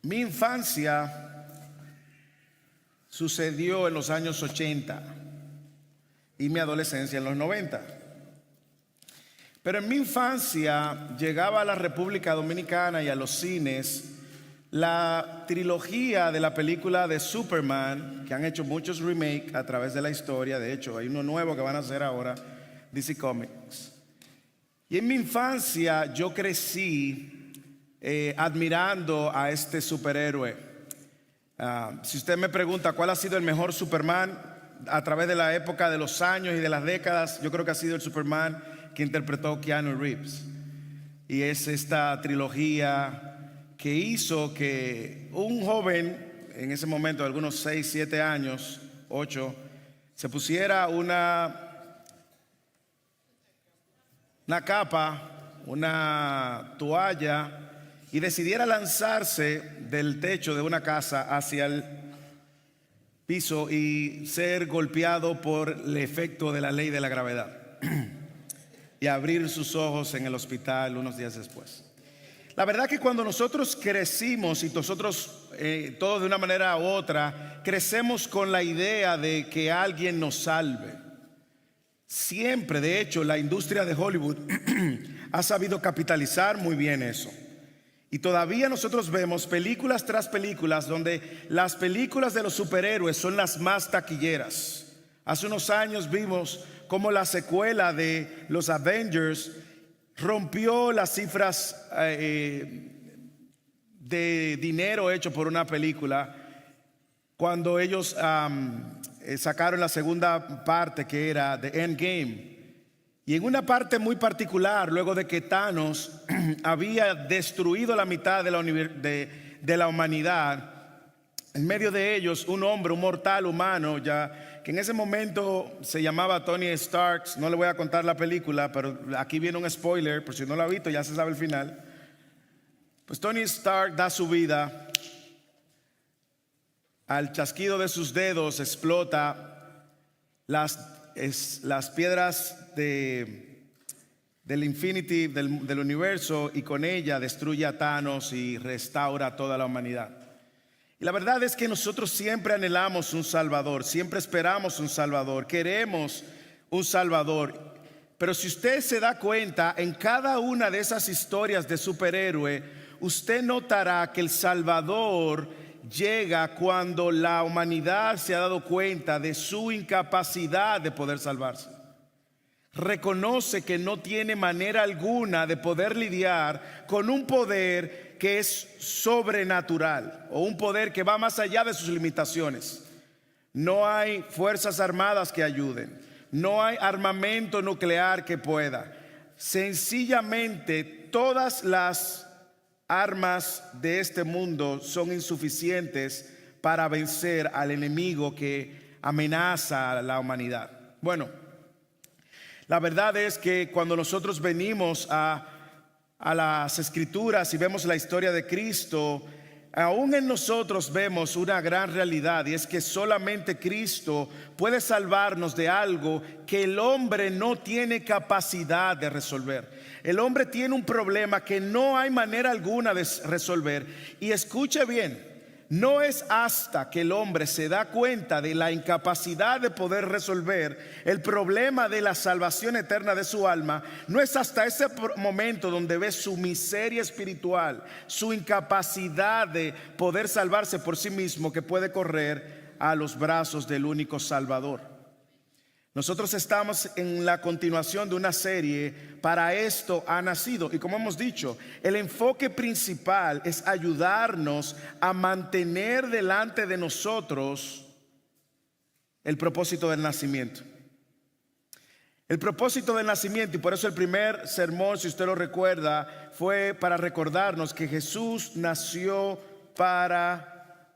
Mi infancia sucedió en los años 80 y mi adolescencia en los 90. Pero en mi infancia llegaba a la República Dominicana y a los cines la trilogía de la película de Superman, que han hecho muchos remakes a través de la historia. De hecho, hay uno nuevo que van a hacer ahora, DC Comics. Y en mi infancia yo crecí admirando a este superhéroe. Si usted me pregunta cuál ha sido el mejor Superman a través de la época de los años y de las décadas, yo creo que ha sido el Superman que interpretó Keanu Reeves. Y es esta trilogía que hizo que un joven, en ese momento de algunos 6, 7 años, 8, se pusiera una capa, una toalla, y decidiera lanzarse del techo de una casa hacia el piso y ser golpeado por el efecto de la ley de la gravedad y abrir sus ojos en el hospital unos días después. La verdad que cuando nosotros crecimos y nosotros todos de una manera u otra crecemos con la idea de que alguien nos salve. Siempre, de hecho, la industria de Hollywood ha sabido capitalizar muy bien eso. Y todavía nosotros vemos películas tras películas donde las películas de los superhéroes son las más taquilleras. Hace unos años vimos cómo la secuela de los Avengers rompió las cifras de dinero hecho por una película cuando ellos sacaron la segunda parte, que era The Endgame. Y en una parte muy particular, luego de que Thanos había destruido la mitad de la humanidad, en medio de ellos un hombre, un mortal humano, ya que en ese momento se llamaba Tony Stark. No le voy a contar la película, pero aquí viene un spoiler, por si no lo ha visto ya se sabe el final. Pues Tony Stark da su vida, al chasquido de sus dedos explota las piedras del Infinity, del universo, y con ella destruye a Thanos y restaura a toda la humanidad. Y la verdad es que nosotros siempre anhelamos un Salvador, siempre esperamos un Salvador, queremos un Salvador. Pero si usted se da cuenta, en cada una de esas historias de superhéroe, usted notará que el Salvador llega cuando la humanidad se ha dado cuenta de su incapacidad de poder salvarse. Reconoce que no tiene manera alguna de poder lidiar con un poder que es sobrenatural o un poder que va más allá de sus limitaciones. No hay fuerzas armadas que ayuden, no hay armamento nuclear que pueda. Sencillamente todas las armas de este mundo son insuficientes para vencer al enemigo que amenaza a la humanidad. Bueno, la verdad es que cuando nosotros venimos a las Escrituras y vemos la historia de Cristo, aún en nosotros vemos una gran realidad, y es que solamente Cristo puede salvarnos de algo que el hombre no tiene capacidad de resolver. El hombre tiene un problema que no hay manera alguna de resolver. Y escuche bien, no es hasta que el hombre se da cuenta de la incapacidad de poder resolver el problema de la salvación eterna de su alma, no es hasta ese momento donde ve su miseria espiritual, su incapacidad de poder salvarse por sí mismo, que puede correr a los brazos del único Salvador. Nosotros estamos en la continuación de una serie, Para esto ha nacido, y como hemos dicho, el enfoque principal es ayudarnos a mantener delante de nosotros el propósito del nacimiento. El propósito del nacimiento, y por eso el primer sermón, si usted lo recuerda, fue para recordarnos que Jesús nació para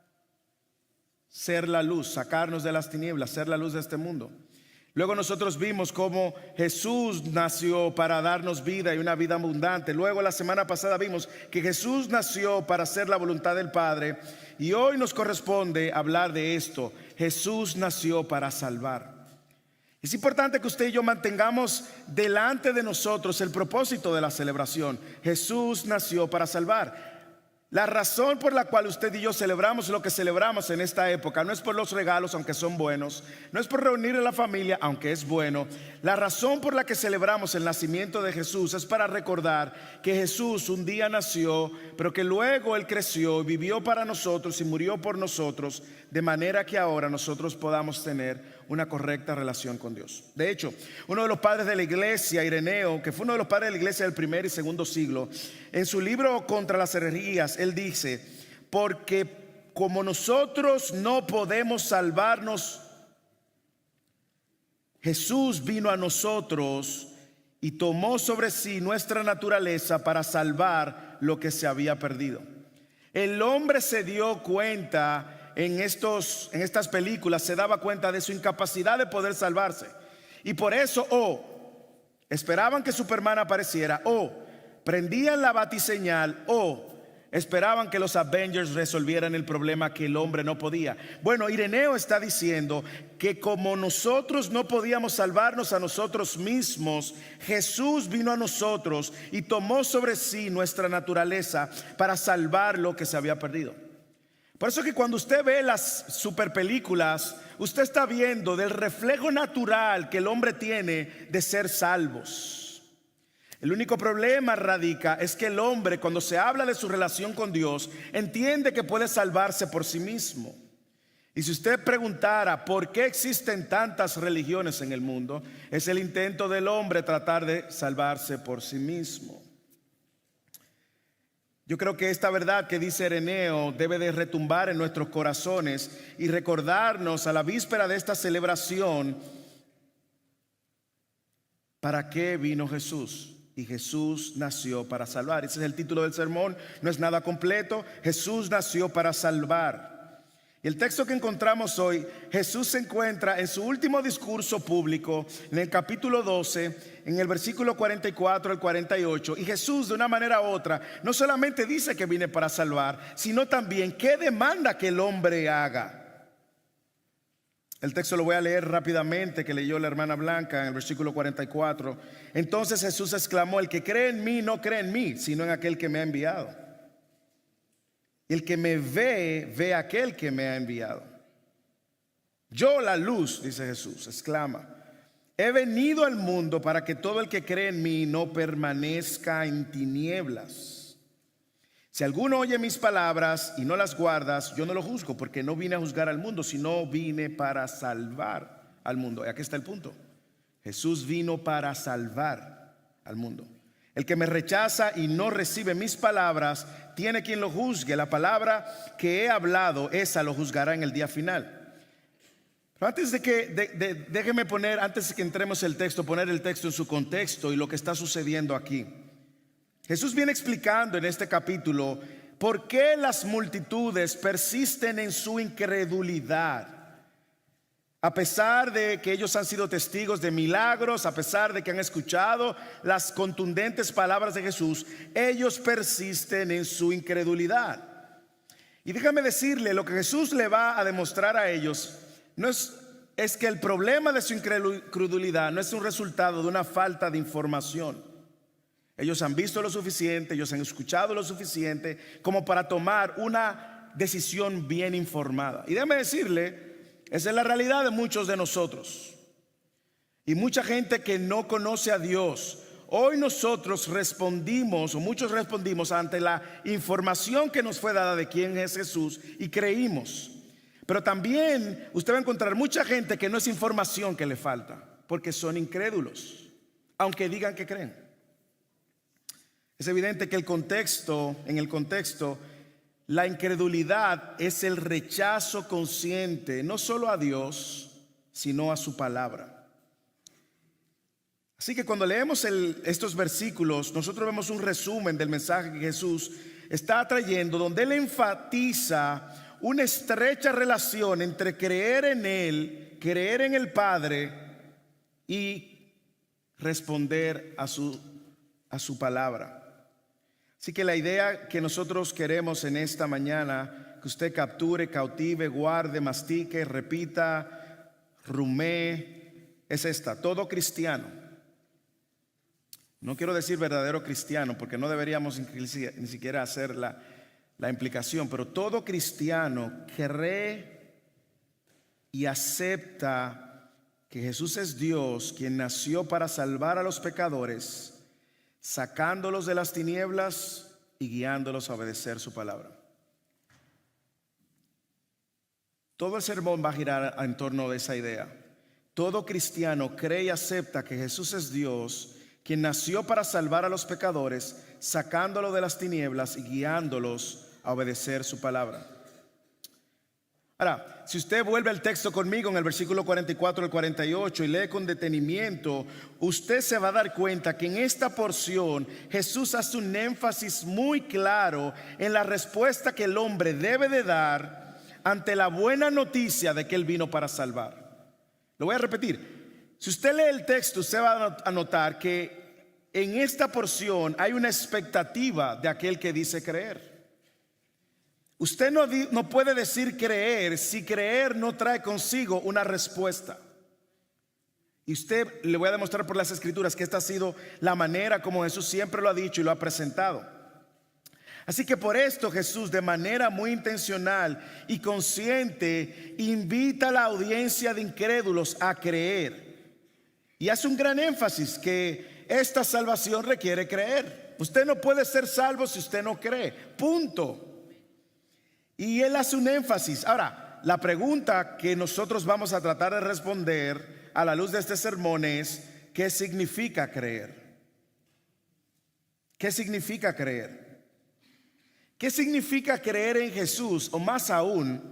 ser la luz, sacarnos de las tinieblas, ser la luz de este mundo. Luego nosotros vimos cómo Jesús nació para darnos vida y una vida abundante. Luego la semana pasada vimos que Jesús nació para hacer la voluntad del Padre. Y hoy nos corresponde hablar de esto. Jesús nació para salvar. Es importante que usted y yo mantengamos delante de nosotros el propósito de la celebración. Jesús nació para salvar. La razón por la cual usted y yo celebramos lo que celebramos en esta época no es por los regalos, aunque son buenos, no es por reunir a la familia, aunque es bueno. La razón por la que celebramos el nacimiento de Jesús es para recordar que Jesús un día nació, pero que luego Él creció, vivió para nosotros y murió por nosotros, de manera que ahora nosotros podamos tener una correcta relación con Dios. De hecho, uno de los padres de la iglesia, Ireneo, que fue uno de los padres de la iglesia del primer y segundo siglo, en su libro Contra las herejías, él dice: porque como nosotros no podemos salvarnos, Jesús vino a nosotros y tomó sobre sí nuestra naturaleza para salvar lo que se había perdido. El hombre se dio cuenta en estas películas, se daba cuenta de su incapacidad de poder salvarse, y por eso esperaban que Superman apareciera, o prendían la batiseñal, o esperaban que los Avengers resolvieran el problema que el hombre no podía. Bueno, Ireneo está diciendo que como nosotros no podíamos salvarnos a nosotros mismos, Jesús vino a nosotros y tomó sobre sí nuestra naturaleza para salvar lo que se había perdido. Por eso que cuando usted ve las superpelículas, usted está viendo del reflejo natural que el hombre tiene de ser salvos. El único problema radica es que el hombre, cuando se habla de su relación con Dios, entiende que puede salvarse por sí mismo. Y si usted preguntara por qué existen tantas religiones en el mundo, es el intento del hombre tratar de salvarse por sí mismo. Yo creo que esta verdad que dice Ireneo debe de retumbar en nuestros corazones y recordarnos a la víspera de esta celebración para qué vino Jesús. Y Jesús nació para salvar. Ese es el título del sermón, no es nada completo. Jesús nació para salvar. Y el texto que encontramos hoy, Jesús se encuentra en su último discurso público, en el capítulo 12, en el versículo 44 al 48. Y Jesús, de una manera u otra, no solamente dice que viene para salvar, sino también qué demanda que el hombre haga. El texto lo voy a leer rápidamente, que leyó la hermana Blanca en el versículo 44. Entonces Jesús exclamó: el que cree en mí no cree en mí, sino en aquel que me ha enviado. El que me ve, ve a aquel que me ha enviado. Yo, la luz, dice Jesús, exclama, he venido al mundo para que todo el que cree en mí no permanezca en tinieblas. Si alguno oye mis palabras y no las guardas, yo no lo juzgo, porque no vine a juzgar al mundo, sino vine para salvar al mundo. Y aquí está el punto. Jesús vino para salvar al mundo. El que me rechaza y no recibe mis palabras, tiene quien lo juzgue. La palabra que he hablado, esa lo juzgará en el día final. Pero antes de que, déjeme poner, antes de que entremos el texto, poner el texto en su contexto y lo que está sucediendo aquí. Jesús viene explicando en este capítulo por qué las multitudes persisten en su incredulidad. A pesar de que ellos han sido testigos de milagros, a pesar de que han escuchado las contundentes palabras de Jesús, ellos persisten en su incredulidad. Y déjame decirle, lo que Jesús le va a demostrar a ellos no es que el problema de su incredulidad no es un resultado de una falta de información. Ellos han visto lo suficiente, ellos han escuchado lo suficiente como para tomar una decisión bien informada. Y déjame decirle, esa es la realidad de muchos de nosotros y mucha gente que no conoce a Dios. Hoy nosotros respondimos, o muchos respondimos ante la información que nos fue dada de quién es Jesús y creímos. Pero también usted va a encontrar mucha gente que no es información que le falta, porque son incrédulos, aunque digan que creen. Es evidente que en el contexto, la incredulidad es el rechazo consciente, no solo a Dios, sino a su palabra. Así que cuando leemos estos versículos, nosotros vemos un resumen del mensaje que Jesús está trayendo, donde Él enfatiza una estrecha relación entre creer en Él, creer en el Padre y responder a su palabra. Así que la idea que nosotros queremos en esta mañana, que usted capture, cautive, guarde, mastique, repita, rumee, es esta: todo cristiano, no quiero decir verdadero cristiano, porque no deberíamos ni siquiera hacer la implicación, pero todo cristiano cree y acepta que Jesús es Dios, quien nació para salvar a los pecadores, sacándolos de las tinieblas y guiándolos a obedecer su palabra. Todo el sermón va a girar en torno de esa idea. Todo cristiano cree y acepta que Jesús es Dios, quien nació para salvar a los pecadores, sacándolos de las tinieblas y guiándolos a obedecer su palabra. Ahora, si usted vuelve al texto conmigo en el versículo 44 al 48 y lee con detenimiento, usted se va a dar cuenta que en esta porción Jesús hace un énfasis muy claro en la respuesta que el hombre debe de dar ante la buena noticia de que Él vino para salvar. Lo voy a repetir. Si usted lee el texto, usted va a notar que en esta porción hay una expectativa de aquel que dice creer. Usted no puede decir creer si creer no trae consigo una respuesta. Y usted le voy a demostrar por las escrituras que esta ha sido la manera como Jesús siempre lo ha dicho y lo ha presentado. Así que por esto Jesús, de manera muy intencional y consciente, invita a la audiencia de incrédulos a creer. Y hace un gran énfasis que esta salvación requiere creer. Usted no puede ser salvo si usted no cree. Punto. Y él hace un énfasis. Ahora, la pregunta que nosotros vamos a tratar de responder a la luz de este sermón es: ¿qué significa creer? ¿Qué significa creer? ¿Qué significa creer en Jesús? O más aún,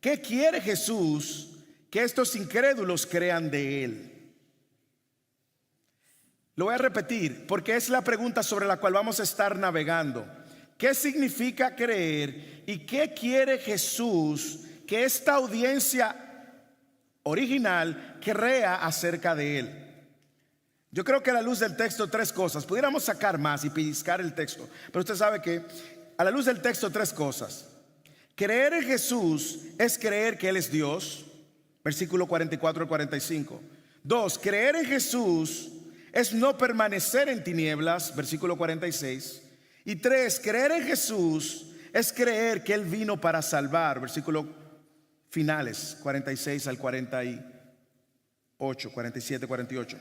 ¿qué quiere Jesús que estos incrédulos crean de Él? Lo voy a repetir porque es la pregunta sobre la cual vamos a estar navegando. ¿Qué significa creer y qué quiere Jesús que esta audiencia original crea acerca de Él? Yo creo que a la luz del texto tres cosas. Pudiéramos sacar más y pellizcar el texto, pero usted sabe que a la luz del texto tres cosas. Creer en Jesús es creer que Él es Dios, versículo 44 al 45. Dos, creer en Jesús es no permanecer en tinieblas, versículo 46. Y tres, creer en Jesús es creer que Él vino para salvar, versículos finales, 46 al 48, 47, 48.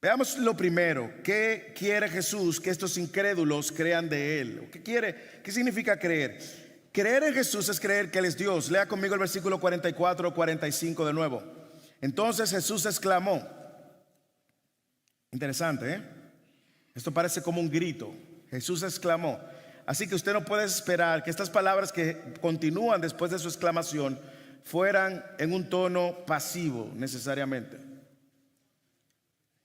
Veamos lo primero. ¿Qué quiere Jesús que estos incrédulos crean de Él? ¿Qué significa creer? Creer en Jesús es creer que Él es Dios. Lea conmigo el versículo 44, 45 de nuevo. Entonces Jesús exclamó. Interesante, ¿eh? Esto parece como un grito. Jesús exclamó. Así que usted no puede esperar que estas palabras que continúan después de su exclamación fueran en un tono pasivo necesariamente.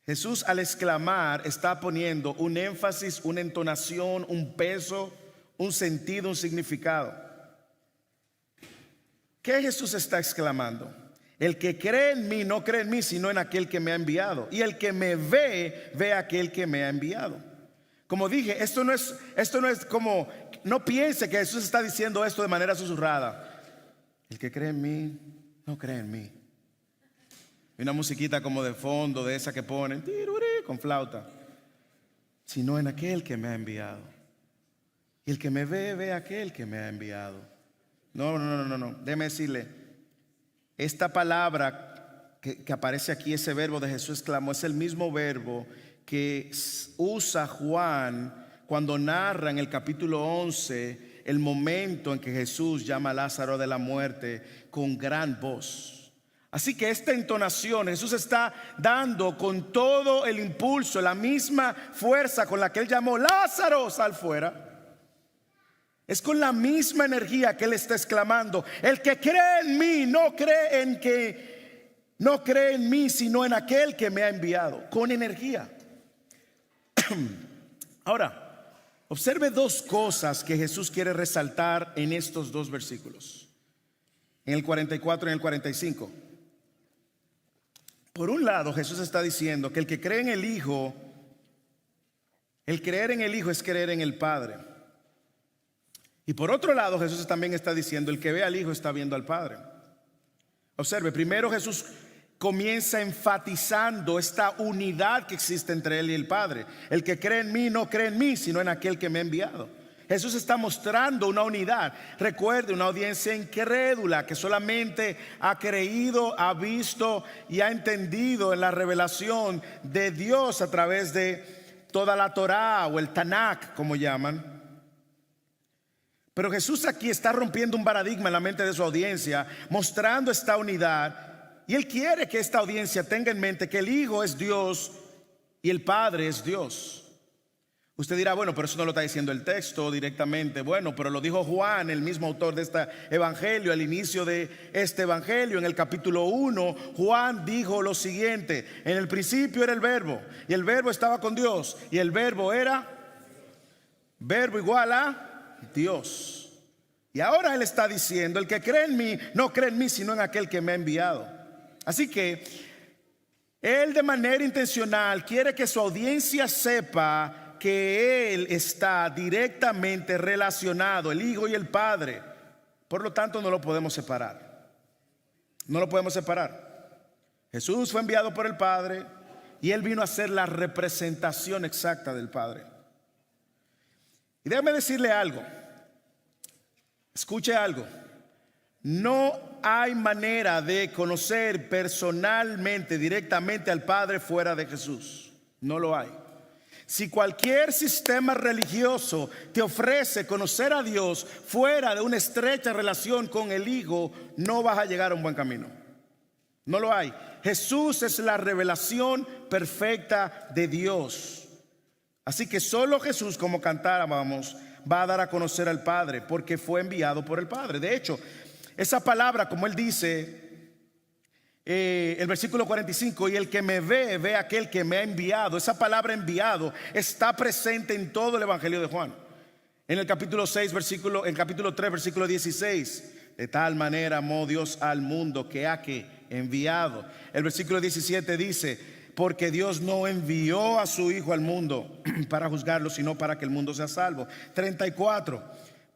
Jesús, al exclamar, está poniendo un énfasis, una entonación, un peso, un sentido, un significado. ¿Qué Jesús está exclamando? El que cree en mí no cree en mí, sino en aquel que me ha enviado. Y el que me ve, ve a aquel que me ha enviado. Como dije, esto no es como, no piense que Jesús está diciendo esto de manera susurrada. El que cree en mí, no cree en mí. Y una musiquita como de fondo, de esa que ponen con flauta. Sino en aquel que me ha enviado. Y el que me ve, ve a aquel que me ha enviado. No. Déjeme decirle, esta palabra que aparece aquí, ese verbo de Jesús exclamó, es el mismo verbo que usa Juan cuando narra en el capítulo 11 el momento en que Jesús llama a Lázaro de la muerte con gran voz. Así que esta entonación Jesús está dando con todo el impulso, la misma fuerza con la que Él llamó: Lázaro, sal fuera. Es con la misma energía que Él está exclamando: el que cree en mí no cree en mí, sino en aquel que me ha enviado. Con energía. Ahora, observe dos cosas que Jesús quiere resaltar en estos dos versículos, en el 44 y en el 45. Por un lado, Jesús está diciendo que el que cree en el Hijo, el creer en el Hijo es creer en el Padre. Y por otro lado, Jesús también está diciendo: el que ve al Hijo está viendo al Padre. Observe, primero Jesús comienza enfatizando esta unidad que existe entre Él y el Padre. El que cree en mí no cree en mí, sino en aquel que me ha enviado. Jesús está mostrando una unidad. Recuerde, una audiencia incrédula que solamente ha creído, ha visto y ha entendido en la revelación de Dios a través de toda la Torá o el Tanakh, como llaman. Pero Jesús aquí está rompiendo un paradigma en la mente de su audiencia, mostrando esta unidad. Y Él quiere que esta audiencia tenga en mente que el Hijo es Dios y el Padre es Dios. Usted dirá, bueno, pero eso no lo está diciendo el texto directamente. Bueno, pero lo dijo Juan, el mismo autor de este evangelio, al inicio de este evangelio, en el capítulo 1, Juan dijo lo siguiente: en el principio era el verbo, y el verbo estaba con Dios, y el verbo era verbo igual a Dios. Y ahora Él está diciendo, el que cree en mí, no cree en mí, sino en aquel que me ha enviado. Así que Él de manera intencional quiere que su audiencia sepa que Él está directamente relacionado, el Hijo y el Padre. Por lo tanto, no lo podemos separar. No lo podemos separar. Jesús fue enviado por el Padre y Él vino a ser la representación exacta del Padre. Y déjame decirle algo. Escuche algo. No hay manera de conocer personalmente, directamente al Padre fuera de Jesús. No lo hay. Si cualquier sistema religioso te ofrece conocer a Dios fuera de una estrecha relación con el Hijo, no vas a llegar a un buen camino. No lo hay. Jesús es la revelación perfecta de Dios. Así que solo Jesús, como cantábamos, va a dar a conocer al Padre, porque fue enviado por el Padre. De hecho, esa palabra, como Él dice, el versículo 45, y el que me ve, ve a aquel que me ha enviado. Esa palabra enviado está presente en todo el evangelio de Juan. En el capítulo 6, en el capítulo 3, versículo 16, de tal manera amó Dios al mundo que ha enviado. El versículo 17 dice, porque Dios no envió a su Hijo al mundo para juzgarlo, sino para que el mundo sea salvo. 34,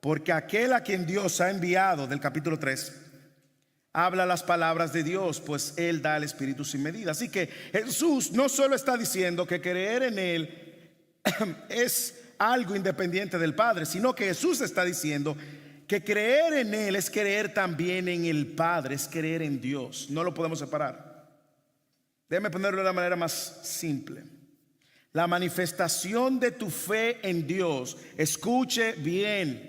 porque aquel a quien Dios ha enviado, del capítulo 3, habla las palabras de Dios, pues Él da el Espíritu sin medida. Así que Jesús no solo está diciendo que creer en Él es algo independiente del Padre, sino que Jesús está diciendo que creer en Él es creer también en el Padre, es creer en Dios. No lo podemos separar. Déjame ponerlo de una manera más simple. La manifestación de tu fe en Dios, escuche bien,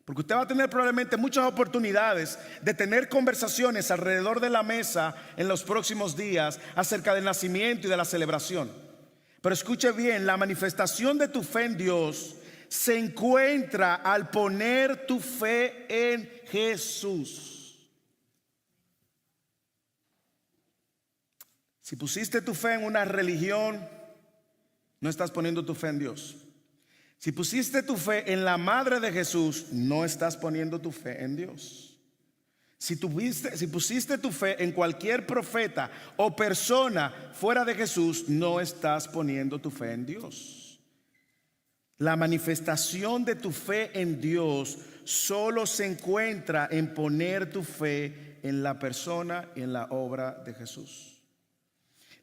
porque usted va a tener probablemente muchas oportunidades de tener conversaciones alrededor de la mesa en los próximos días acerca del nacimiento y de la celebración. Pero escuche bien, la manifestación de tu fe en Dios se encuentra al poner tu fe en Jesús. Si pusiste tu fe en una religión, no estás poniendo tu fe en Dios. Si pusiste tu fe en la madre de Jesús, no estás poniendo tu fe en Dios. Si pusiste tu fe en cualquier profeta o persona fuera de Jesús, no estás poniendo tu fe en Dios. La manifestación de tu fe en Dios solo se encuentra en poner tu fe en la persona y en la obra de Jesús.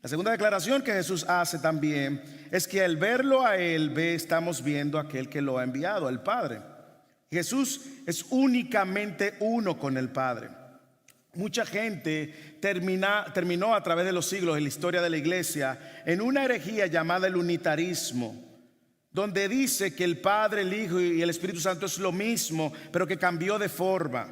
La segunda declaración que Jesús hace también es que al verlo a Él, estamos viendo a aquel que lo ha enviado, al Padre. Jesús es únicamente uno con el Padre. Mucha gente terminó a través de los siglos en la historia de la iglesia en una herejía llamada el unitarismo, donde dice que el Padre, el Hijo y el Espíritu Santo es lo mismo, pero que cambió de forma,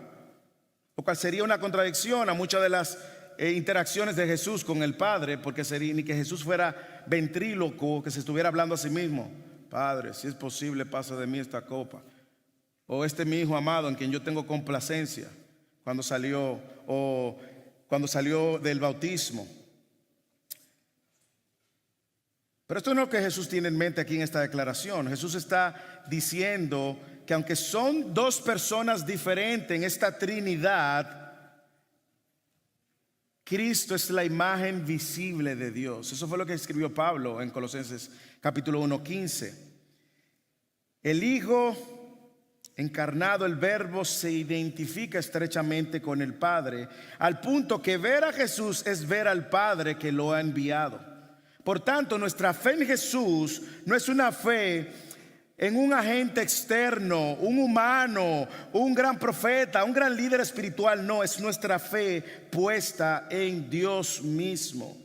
lo cual sería una contradicción a muchas de las interacciones de Jesús con el Padre, porque sería ni que Jesús fuera ventríloco, que se estuviera hablando a sí mismo. Padre, si es posible, pasa de mí esta copa. O este mi Hijo amado en quien yo tengo complacencia, cuando salió del bautismo. Pero esto no es lo que Jesús tiene en mente aquí en esta declaración. Jesús está diciendo que aunque son dos personas diferentes en esta Trinidad, Cristo es la imagen visible de Dios. Eso fue lo que escribió Pablo en Colosenses capítulo 1:15. El Hijo encarnado, el Verbo, se identifica estrechamente con el Padre, al punto que ver a Jesús es ver al Padre que lo ha enviado. Por tanto, nuestra fe en Jesús no es una fe en un agente externo, un humano, un gran profeta, un gran líder espiritual. No, es nuestra fe puesta en Dios mismo.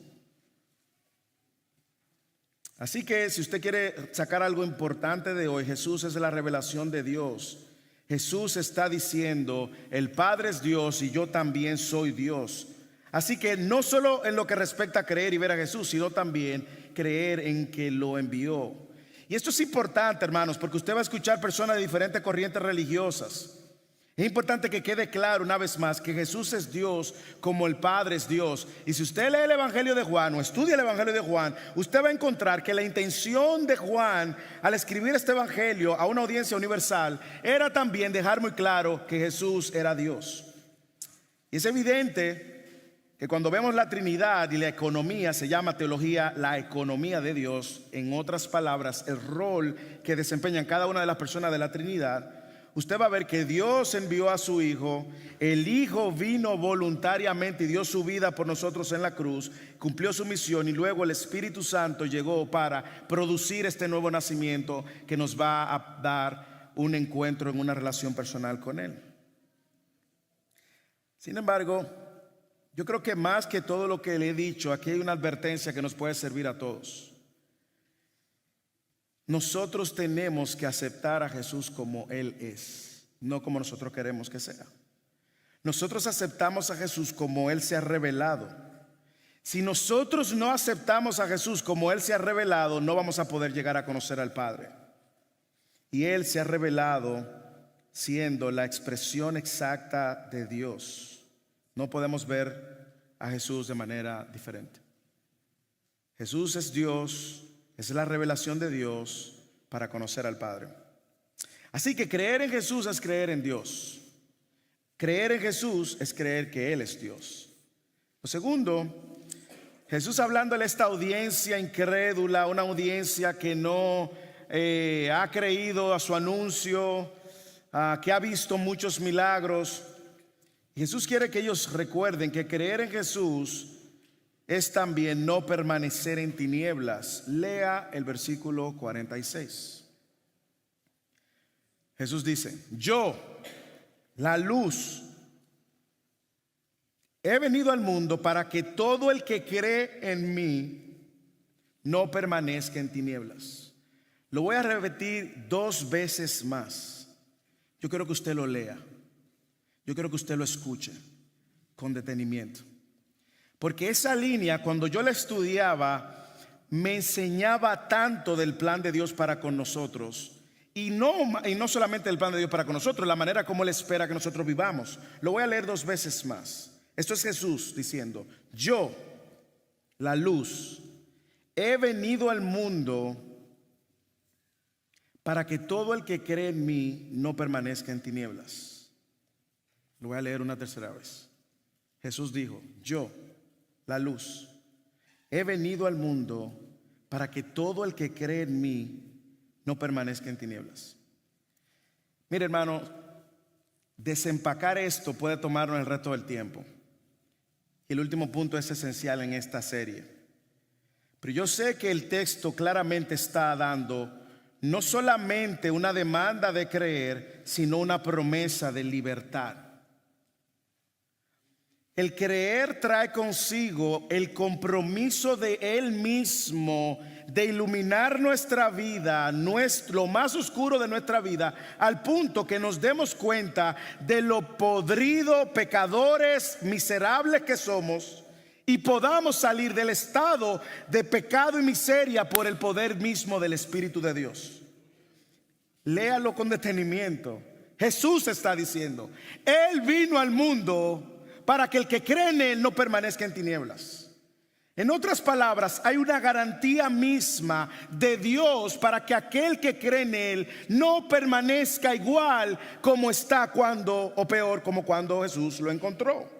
Así que si usted quiere sacar algo importante de hoy, Jesús es la revelación de Dios. Jesús está diciendo, el Padre es Dios y yo también soy Dios. Así que no solo en lo que respecta a creer y ver a Jesús, sino también creer en que lo envió. Y esto es importante, hermanos, porque usted va a escuchar personas de diferentes corrientes religiosas. Es importante que quede claro una vez más que Jesús es Dios como el Padre es Dios. Y si usted lee el Evangelio de Juan o estudia el Evangelio de Juan, usted va a encontrar que la intención de Juan al escribir este Evangelio a una audiencia universal era también dejar muy claro que Jesús era Dios. Y es evidente que cuando vemos la Trinidad y la economía, se llama teología la economía de Dios. En otras palabras, el rol que desempeñan cada una de las personas de la Trinidad. Usted va a ver que Dios envió a su Hijo, el Hijo vino voluntariamente y dio su vida por nosotros en la cruz, cumplió su misión y luego el Espíritu Santo llegó para producir este nuevo nacimiento que nos va a dar un encuentro en una relación personal con Él. Sin embargo, yo creo que más que todo lo que le he dicho, aquí hay una advertencia que nos puede servir a todos. Nosotros tenemos que aceptar a Jesús como Él es, no como nosotros queremos que sea. Nosotros aceptamos a Jesús como Él se ha revelado. Si nosotros no aceptamos a Jesús como Él se ha revelado, no vamos a poder llegar a conocer al Padre. Y Él se ha revelado siendo la expresión exacta de Dios. No podemos ver a Jesús de manera diferente. Jesús es Dios. Es la revelación de Dios para conocer al Padre. Así que creer en Jesús es creer en Dios. Creer en Jesús es creer que Él es Dios. Lo segundo, Jesús hablándole a esta audiencia incrédula, una audiencia que no ha creído a su anuncio, que ha visto muchos milagros. Jesús quiere que ellos recuerden que creer en Jesús es también no permanecer en tinieblas. Lea el versículo 46. Jesús dice: yo, la luz, he venido al mundo para que todo el que cree en mí no permanezca en tinieblas. Lo voy a repetir 2 veces más. Yo quiero que usted lo lea. Yo quiero que usted lo escuche con detenimiento. Porque esa línea, cuando yo la estudiaba, me enseñaba tanto del plan de Dios para con nosotros. Y no solamente el plan de Dios para con nosotros, la manera como Él espera que nosotros vivamos. Lo voy a leer 2 veces más. Esto es Jesús diciendo: yo, la luz, he venido al mundo para que todo el que cree en mí no permanezca en tinieblas. Lo voy a leer una tercera vez. Jesús dijo: yo, la luz, he venido al mundo para que todo el que cree en mí no permanezca en tinieblas. Mire, hermano, desempacar esto puede tomarnos el resto del tiempo. Y el último punto es esencial en esta serie. Pero yo sé que el texto claramente está dando no solamente una demanda de creer, sino una promesa de libertad. El creer trae consigo el compromiso de Él mismo de iluminar nuestra vida, lo más oscuro de nuestra vida, al punto que nos demos cuenta de lo podrido, pecadores, miserables que somos, y podamos salir del estado de pecado y miseria por el poder mismo del Espíritu de Dios. Léalo con detenimiento. Jesús está diciendo: Él vino al mundo para que el que cree en Él no permanezca en tinieblas. En otras palabras, hay una garantía misma de Dios para que aquel que cree en Él no permanezca igual como está cuando, o peor, como cuando Jesús lo encontró.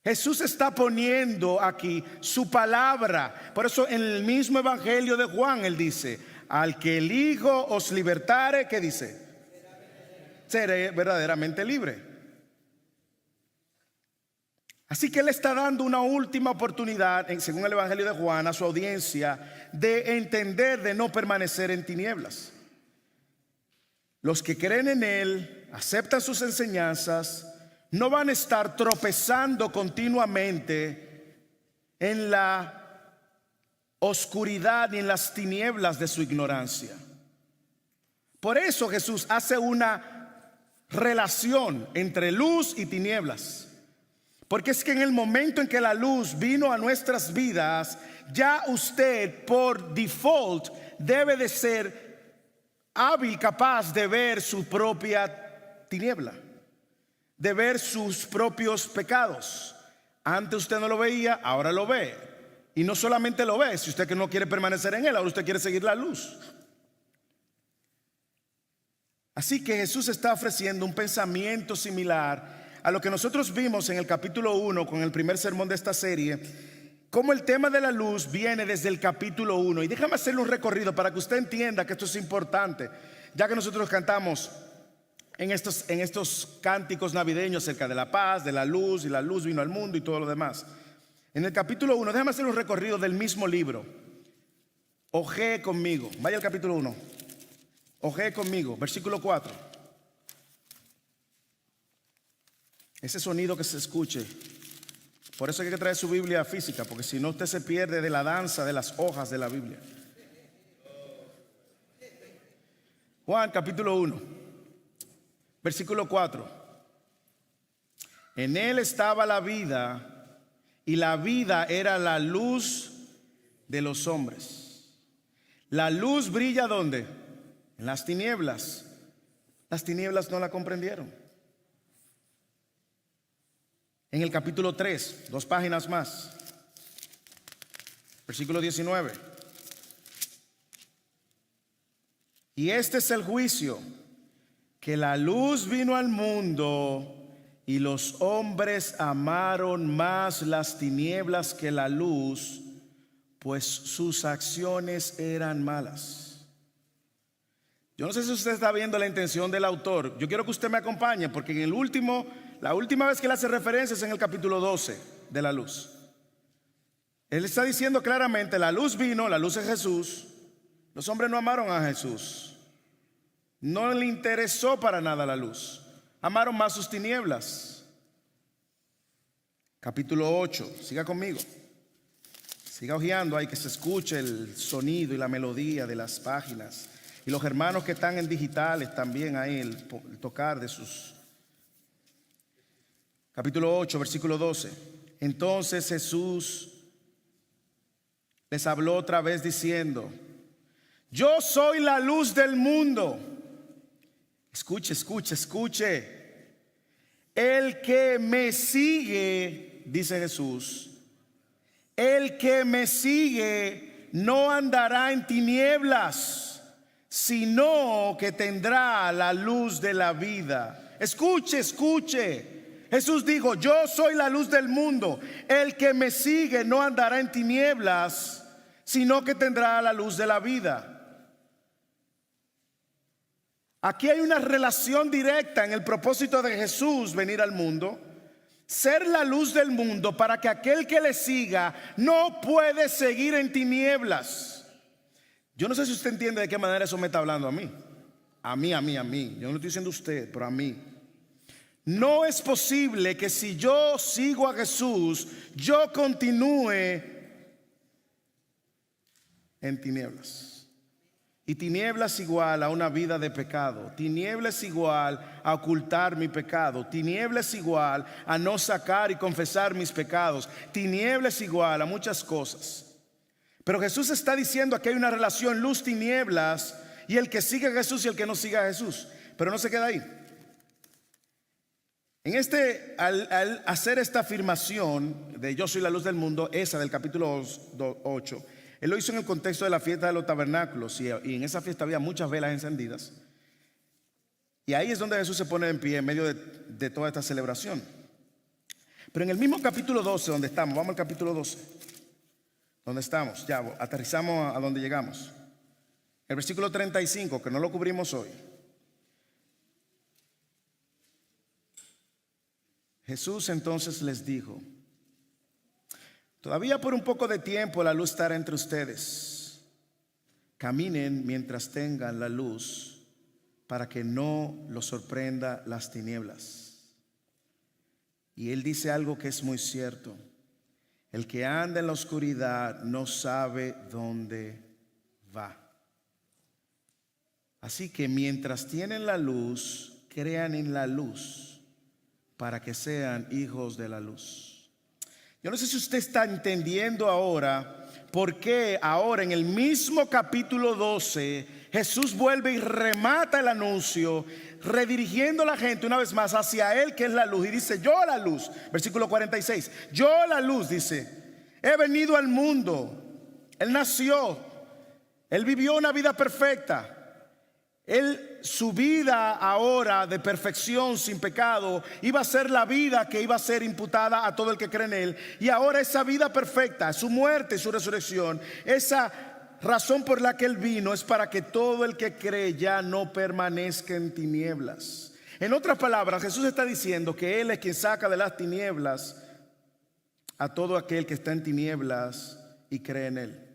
Jesús está poniendo aquí su palabra. Por eso en el mismo Evangelio de Juan Él dice: al que el Hijo os libertare, ¿qué dice? Seré verdaderamente libre. Así que Él está dando una última oportunidad, según el Evangelio de Juan, a su audiencia de entender, de no permanecer en tinieblas. Los que creen en Él, aceptan sus enseñanzas, no van a estar tropezando continuamente en la oscuridad y en las tinieblas de su ignorancia. Por eso Jesús hace una relación entre luz y tinieblas. Porque es que en el momento en que la luz vino a nuestras vidas, ya usted por default debe de ser hábil, capaz de ver su propia tiniebla, de ver sus propios pecados. Antes usted no lo veía, ahora lo ve. Y no solamente lo ve, si usted que no quiere permanecer en él, ahora usted quiere seguir la luz. Así que Jesús está ofreciendo un pensamiento similar a lo que nosotros vimos en el capítulo 1 con el primer sermón de esta serie, como el tema de la luz viene desde el capítulo 1. Y déjame hacerle un recorrido para que usted entienda que esto es importante, ya que nosotros cantamos en estos cánticos navideños acerca de la paz, de la luz, y la luz vino al mundo y todo lo demás. En el capítulo 1, déjame hacer un recorrido del mismo libro. Ojee conmigo, vaya al capítulo 1. Ojee conmigo, versículo 4. Ese sonido que se escuche. Por eso hay que traer su Biblia física, porque si no usted se pierde de la danza de las hojas de la Biblia. Juan capítulo 1, versículo 4. En él estaba la vida, y la vida era la luz de los hombres. La luz brilla ¿dónde? En las tinieblas. Las tinieblas no la comprendieron. En el capítulo 3, 2 páginas más, versículo 19. Y este es el juicio, que la luz vino al mundo y los hombres amaron más las tinieblas que la luz, pues sus acciones eran malas. Yo no sé si usted está viendo la intención del autor. Yo quiero que usted me acompañe, porque en la última vez que él hace referencia es en el capítulo 12 de la luz. Él está diciendo claramente: la luz vino, la luz es Jesús. Los hombres no amaron a Jesús. No le interesó para nada la luz. Amaron más sus tinieblas. Capítulo 8, siga conmigo. Siga hojeando ahí, que se escuche el sonido y la melodía de las páginas. Y los hermanos que están en digitales también ahí, el tocar de sus. Capítulo 8, versículo 12. Entonces Jesús les habló otra vez diciendo: yo soy la luz del mundo. Escuche, escuche, escuche. El que me sigue, dice Jesús, el que me sigue no andará en tinieblas, sino que tendrá la luz de la vida. Escuche, escuche. Jesús dijo: yo soy la luz del mundo. El que me sigue no andará en tinieblas, sino que tendrá la luz de la vida. Aquí hay una relación directa en el propósito de Jesús venir al mundo, ser la luz del mundo, para que aquel que le siga no puede seguir en tinieblas. Yo no sé si usted entiende de qué manera eso me está hablando a mí. A mí. Yo no lo estoy diciendo a usted, pero a mí. No es posible que si yo sigo a Jesús, yo continúe en tinieblas. Y tinieblas igual a una vida de pecado. Tinieblas igual a ocultar mi pecado. Tinieblas igual a no sacar y confesar mis pecados. Tinieblas igual a muchas cosas. Pero Jesús está diciendo que hay una relación luz-tinieblas, y el que sigue a Jesús y el que no sigue a Jesús. Pero no se queda ahí. Al hacer esta afirmación de yo soy la luz del mundo, esa del capítulo 8, él lo hizo en el contexto de la fiesta de los tabernáculos, y en esa fiesta había muchas velas encendidas. Y ahí es donde Jesús se pone en pie en medio de toda esta celebración. Pero en el mismo capítulo 12 donde estamos, vamos al capítulo 12, donde estamos, ya aterrizamos a donde llegamos. El versículo 35, que no lo cubrimos hoy. Jesús entonces les dijo: Todavía por un poco de tiempo la luz estará entre ustedes. Caminen mientras tengan la luz, para que no los sorprenda las tinieblas. Y él dice algo que es muy cierto: el que anda en la oscuridad no sabe dónde va. Así que mientras tienen la luz, crean en la luz, para que sean hijos de la luz. Yo no sé si usted está entendiendo ahora por qué ahora en el mismo capítulo 12 Jesús vuelve y remata el anuncio, redirigiendo a la gente una vez más hacia Él, que es la luz. Y dice: yo la luz, versículo 46, yo la luz, dice, he venido al mundo. Él nació, Él vivió una vida perfecta. Su vida ahora de perfección sin pecado iba a ser la vida que iba a ser imputada a todo el que cree en Él. Y ahora esa vida perfecta, su muerte y su resurrección, esa razón por la que Él vino, es para que todo el que cree ya no permanezca en tinieblas. En otras palabras, Jesús está diciendo que Él es quien saca de las tinieblas a todo aquel que está en tinieblas y cree en Él.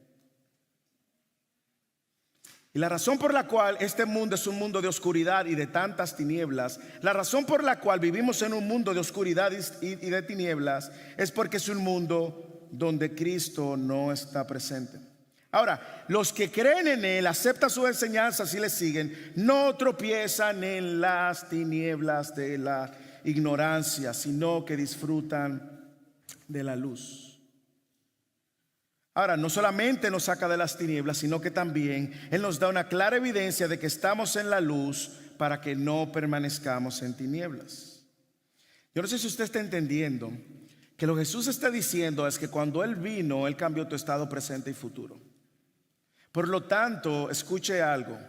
Y la razón por la cual este mundo es un mundo de oscuridad y de tantas tinieblas, la razón por la cual vivimos en un mundo de oscuridad y de tinieblas, es porque es un mundo donde Cristo no está presente. Ahora, los que creen en Él, aceptan sus enseñanzas y le siguen, no tropiezan en las tinieblas de la ignorancia, sino que disfrutan de la luz. Ahora, no solamente nos saca de las tinieblas, sino que también Él nos da una clara evidencia de que estamos en la luz, para que no permanezcamos en tinieblas. Yo no sé si usted está entendiendo que lo que Jesús está diciendo es que cuando Él vino, Él cambió tu estado presente y futuro. Por lo tanto, escuche algo: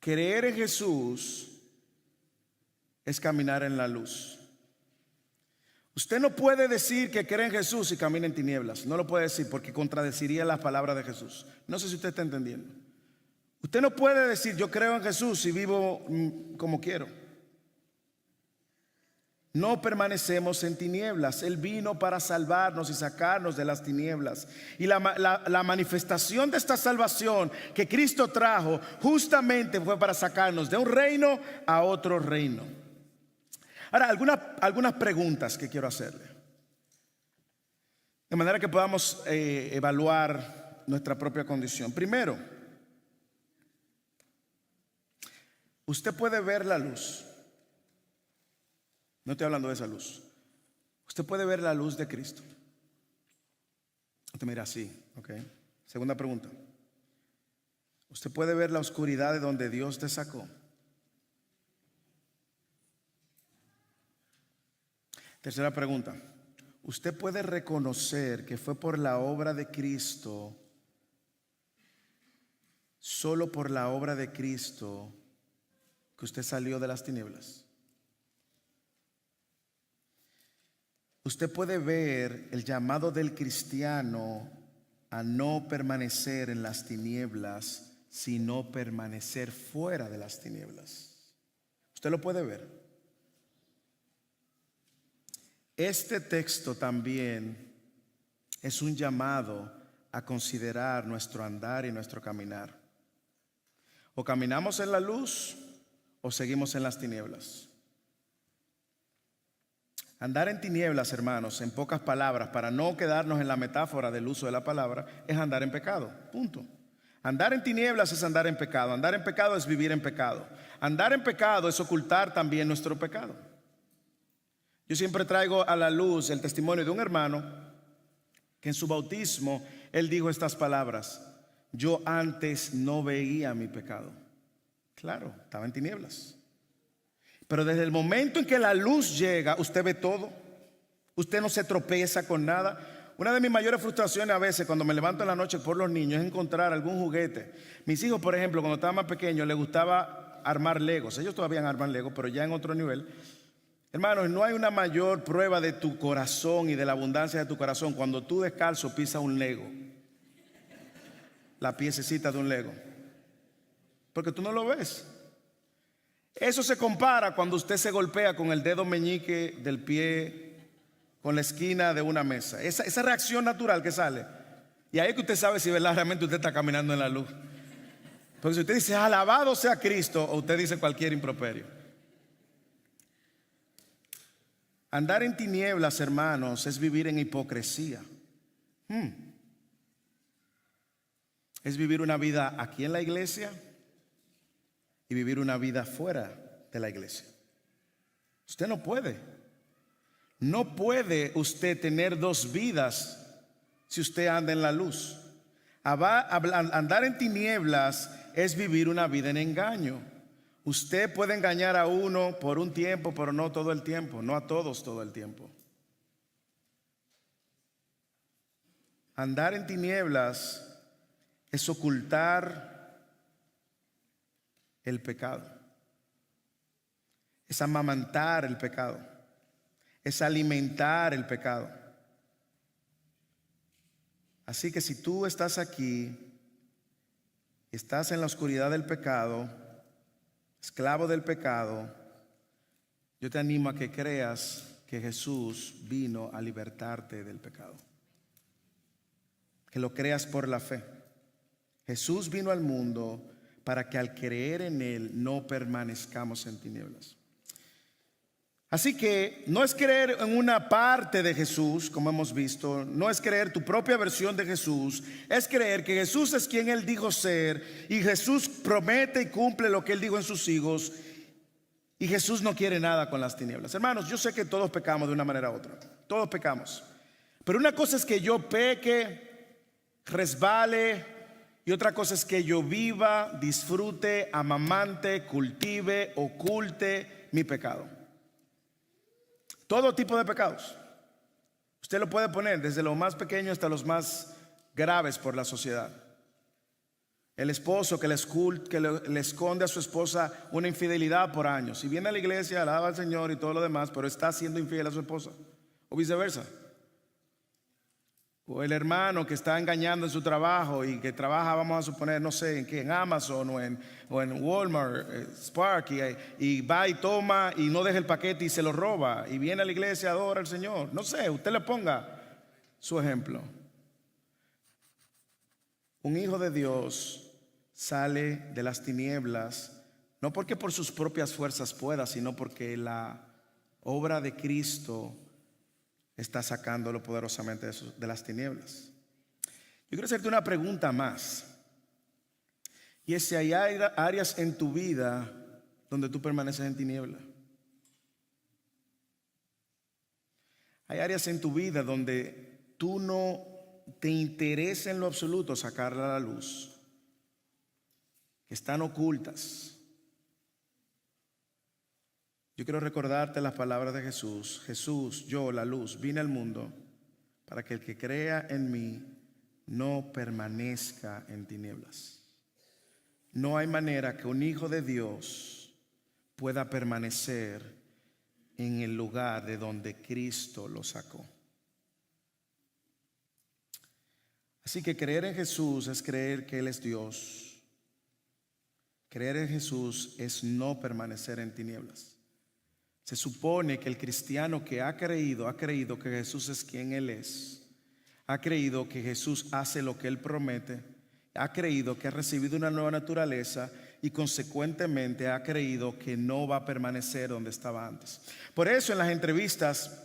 creer en Jesús es caminar en la luz. Usted no puede decir que cree en Jesús y camina en tinieblas. No lo puede decir, porque contradeciría las palabras de Jesús. No sé si usted está entendiendo. Usted no puede decir: yo creo en Jesús y vivo como quiero. No permanecemos en tinieblas. Él vino para salvarnos y sacarnos de las tinieblas. Y la manifestación de esta salvación que Cristo trajo justamente fue para sacarnos de un reino a otro reino. Ahora, algunas preguntas que quiero hacerle, de manera que podamos evaluar nuestra propia condición. Primero, usted puede ver la luz. No estoy hablando de esa luz. Usted puede ver la luz de Cristo. Usted mira así, ok. Segunda pregunta: usted puede ver la oscuridad de donde Dios te sacó. Tercera pregunta: usted puede reconocer que fue por la obra de Cristo, solo por la obra de Cristo, que usted salió de las tinieblas. Usted puede ver el llamado del cristiano a no permanecer en las tinieblas, sino permanecer fuera de las tinieblas. Usted lo puede ver. Este texto también es un llamado a considerar nuestro andar y nuestro caminar. O caminamos en la luz o seguimos en las tinieblas. Andar en tinieblas, hermanos, en pocas palabras, para no quedarnos en la metáfora del uso de la palabra, es andar en pecado, punto. Andar en tinieblas es andar en pecado. Andar en pecado es vivir en pecado. Andar en pecado es ocultar también nuestro pecado. Yo siempre traigo a la luz el testimonio de un hermano que en su bautismo él dijo estas palabras: yo antes no veía mi pecado. Claro, estaba en tinieblas. Pero desde el momento en que la luz llega, usted ve todo. Usted no se tropieza con nada. Una de mis mayores frustraciones a veces cuando me levanto en la noche por los niños es encontrar algún juguete. Mis hijos, por ejemplo, cuando estaban más pequeños, les gustaba armar legos. Ellos todavía arman legos, pero ya en otro nivel. Hermanos, no hay una mayor prueba de tu corazón y de la abundancia de tu corazón cuando tú descalzo pisas un lego, la piececita de un lego, porque tú no lo ves. Eso se compara cuando usted se golpea con el dedo meñique del pie con la esquina de una mesa. Esa reacción natural que sale. Y ahí es que usted sabe si verdaderamente usted está caminando en la luz. Porque si usted dice alabado sea Cristo, o usted dice cualquier improperio. Andar en tinieblas, hermanos, es vivir en hipocresía. Es vivir una vida aquí en la iglesia y vivir una vida fuera de la iglesia. Usted no puede. No puede usted tener dos vidas si usted anda en la luz. Andar en tinieblas es vivir una vida en engaño. Usted puede engañar a uno por un tiempo, pero no todo el tiempo, no a todos todo el tiempo. Andar en tinieblas es ocultar el pecado, es amamantar el pecado, es alimentar el pecado. Así que si tú estás aquí, estás en la oscuridad del pecado, esclavo del pecado, yo te animo a que creas que Jesús vino a libertarte del pecado. Que lo creas por la fe. Jesús vino al mundo para que al creer en Él no permanezcamos en tinieblas. Así que no es creer en una parte de Jesús, como hemos visto, no es creer tu propia versión de Jesús, es creer que Jesús es quien Él dijo ser y Jesús promete y cumple lo que Él dijo en sus hijos y Jesús no quiere nada con las tinieblas. Hermanos, yo sé que todos pecamos de una manera u otra, todos pecamos, pero una cosa es que yo peque, resbale, y otra cosa es que yo viva, disfrute, amamante, cultive, oculte mi pecado. Todo tipo de pecados. Usted lo puede poner desde lo más pequeño hasta los más graves por la sociedad. El esposo que le esconde a su esposa una infidelidad por años. Y viene a la iglesia, alaba al Señor y todo lo demás, pero está siendo infiel a su esposa. O viceversa. O el hermano que está engañando en su trabajo y que trabaja, vamos a suponer, no sé en qué, en Amazon o en Walmart, Spark, y va y toma y no deja el paquete y se lo roba y viene a la iglesia, adora al Señor. No sé, usted le ponga su ejemplo. Un hijo de Dios sale de las tinieblas, no porque por sus propias fuerzas pueda, sino porque la obra de Cristo está sacándolo poderosamente de las tinieblas. Yo quiero hacerte una pregunta más. Y es si hay áreas en tu vida donde tú permaneces en tiniebla. Hay áreas en tu vida donde tú no te interesa en lo absoluto sacarla a la luz, que están ocultas. Yo quiero recordarte las palabras de Jesús. Jesús, yo, la luz, vine al mundo para que el que crea en mí no permanezca en tinieblas. No hay manera que un hijo de Dios pueda permanecer en el lugar de donde Cristo lo sacó. Así que creer en Jesús es creer que Él es Dios. Creer en Jesús es no permanecer en tinieblas. Se supone que el cristiano que ha creído que Jesús es quien Él es, ha creído que Jesús hace lo que Él promete, ha creído que ha recibido una nueva naturaleza y consecuentemente ha creído que no va a permanecer donde estaba antes. Por eso en las entrevistas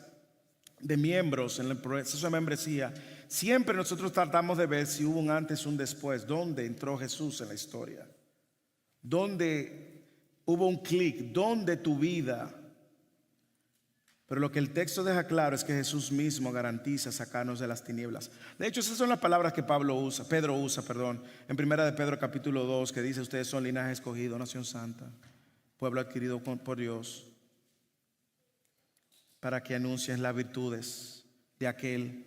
de miembros, en el proceso de membresía, siempre nosotros tratamos de ver si hubo un antes y un después, dónde entró Jesús en la historia, dónde hubo un clic, dónde tu vida. Pero lo que el texto deja claro es que Jesús mismo garantiza sacarnos de las tinieblas. De hecho, esas son las palabras que Pedro usa, en primera de Pedro capítulo 2, que dice: ustedes son linaje escogido, nación santa, pueblo adquirido por Dios, para que anuncien las virtudes de aquel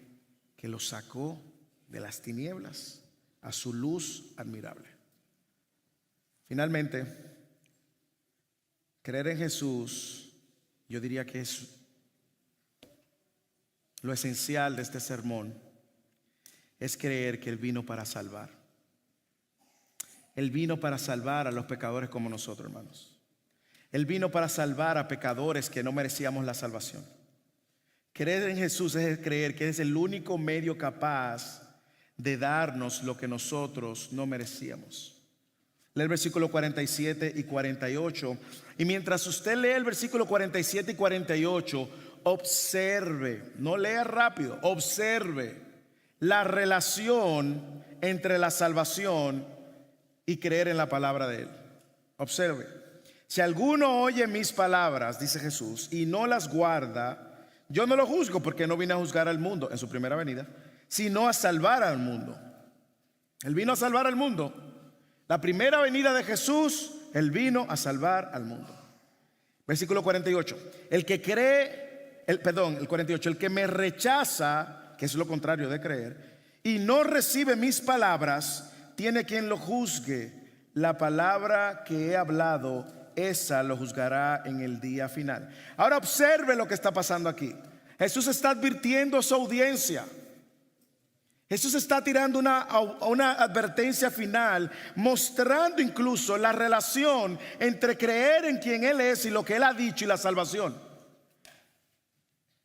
que los sacó de las tinieblas a su luz admirable. Finalmente, creer en Jesús, yo diría que es lo esencial de este sermón, es creer que Él vino para salvar. Él vino para salvar a los pecadores como nosotros, hermanos. Él vino para salvar a pecadores que no merecíamos la salvación, Creer en Jesús es creer que es el único medio capaz de darnos lo que nosotros no merecíamos. Lee el versículo 47 y 48. Y mientras usted lee el versículo 47 y 48, observe, no lea rápido, observe la relación entre la salvación y creer en la palabra de Él. Observe. Si alguno oye mis palabras, dice Jesús, y no las guarda, yo no lo juzgo, porque no vine a juzgar al mundo en su primera venida, sino a salvar al mundo. Él vino a salvar al mundo. La primera venida de Jesús, Él vino a salvar al mundo. Versículo 48. El 48. El que me rechaza, que es lo contrario de creer, y no recibe mis palabras, tiene quien lo juzgue. La palabra que he hablado, esa lo juzgará en el día final. Ahora observe lo que está pasando aquí. Jesús está advirtiendo a su audiencia. Jesús está tirando una advertencia final, mostrando incluso la relación entre creer en quien Él es y lo que Él ha dicho y la salvación.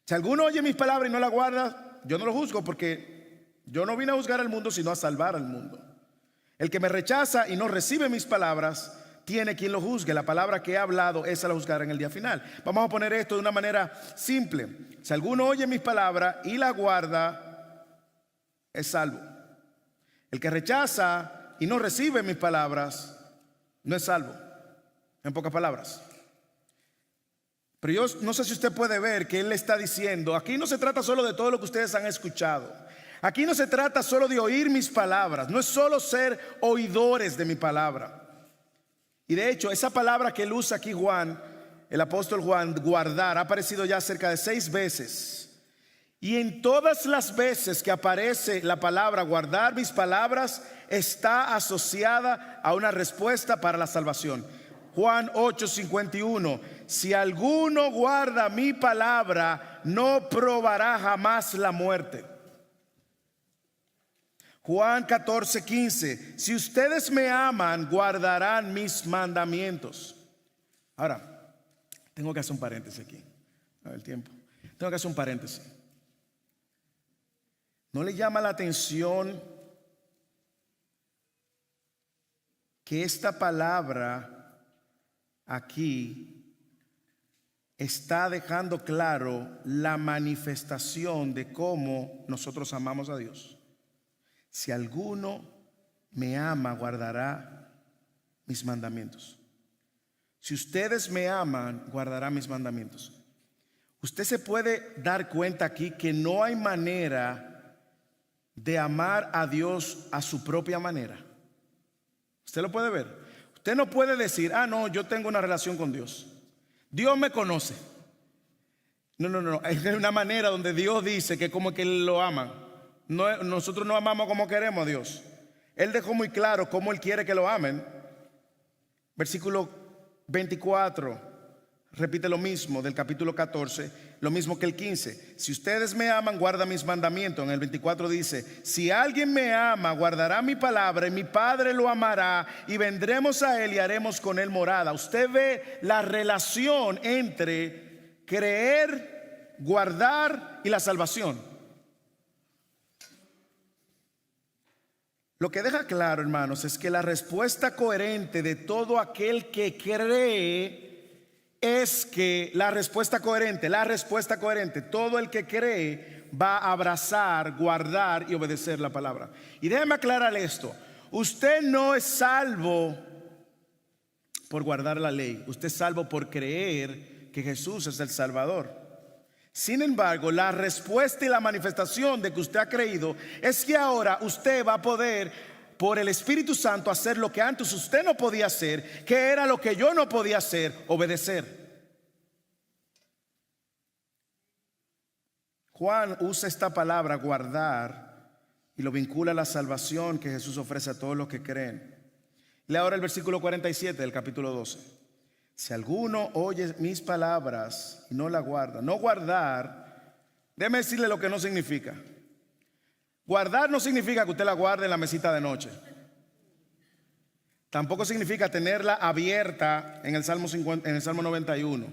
Si alguno oye mis palabras y no la guarda, yo no lo juzgo, porque yo no vine a juzgar al mundo, sino a salvar al mundo. El que me rechaza y no recibe mis palabras, tiene quien lo juzgue. La palabra que he hablado, esa la juzgará en el día final. Vamos a poner esto de una manera simple. Si alguno oye mis palabras y la guarda, es salvo. El que rechaza y no recibe mis palabras, no es salvo. En pocas palabras. Pero yo no sé si usted puede ver que Él le está diciendo, aquí no se trata solo de todo lo que ustedes han escuchado. Aquí no se trata solo de oír mis palabras. No es solo ser oidores de mi palabra. Y de hecho, esa palabra que él usa aquí, Juan, el apóstol Juan, guardar, ha aparecido ya cerca de 6 veces. Y en todas las veces que aparece la palabra guardar mis palabras, está asociada a una respuesta para la salvación. Juan 8:51. Si alguno guarda mi palabra, no probará jamás la muerte. Juan 14:15. Si ustedes me aman, guardarán mis mandamientos. Ahora, tengo que hacer un paréntesis aquí. A ver el tiempo. Tengo que hacer un paréntesis. ¿No le llama la atención que esta palabra aquí está dejando claro la manifestación de cómo nosotros amamos a Dios? Si alguno me ama, guardará mis mandamientos. Si ustedes me aman, guardarán mis mandamientos. Usted se puede dar cuenta aquí que no hay manera de amar a Dios a su propia manera. Usted lo puede ver. Usted no puede decir, no, yo tengo una relación con Dios. Dios me conoce. No. Hay una manera donde Dios dice que como que lo aman. No, nosotros no amamos como queremos a Dios. Él dejó muy claro cómo Él quiere que lo amen. Versículo 24 repite lo mismo del capítulo 14, lo mismo que el 15. Si ustedes me aman, guarda mis mandamientos. En el 24 dice, si alguien me ama, guardará mi palabra, y mi Padre lo amará, y vendremos a Él y haremos con Él morada. Usted ve la relación entre creer, guardar y la salvación. Lo que deja claro, hermanos, es que la respuesta coherente de todo aquel que cree es que la respuesta coherente, todo el que cree va a abrazar, guardar y obedecer la palabra. Y déjeme aclararle esto: usted no es salvo por guardar la ley, usted es salvo por creer que Jesús es el Salvador. Sin embargo, la respuesta y la manifestación de que usted ha creído es que ahora usted va a poder, por el Espíritu Santo, hacer lo que antes usted no podía hacer, que era lo que yo no podía hacer: obedecer. Juan usa esta palabra guardar y lo vincula a la salvación que Jesús ofrece a todos los que creen. Lee ahora el versículo 47 del capítulo 12. Si alguno oye mis palabras y no la guarda. No guardar, déjeme decirle lo que no significa. Guardar no significa que usted la guarde en la mesita de noche. Tampoco significa tenerla abierta en el Salmo 91.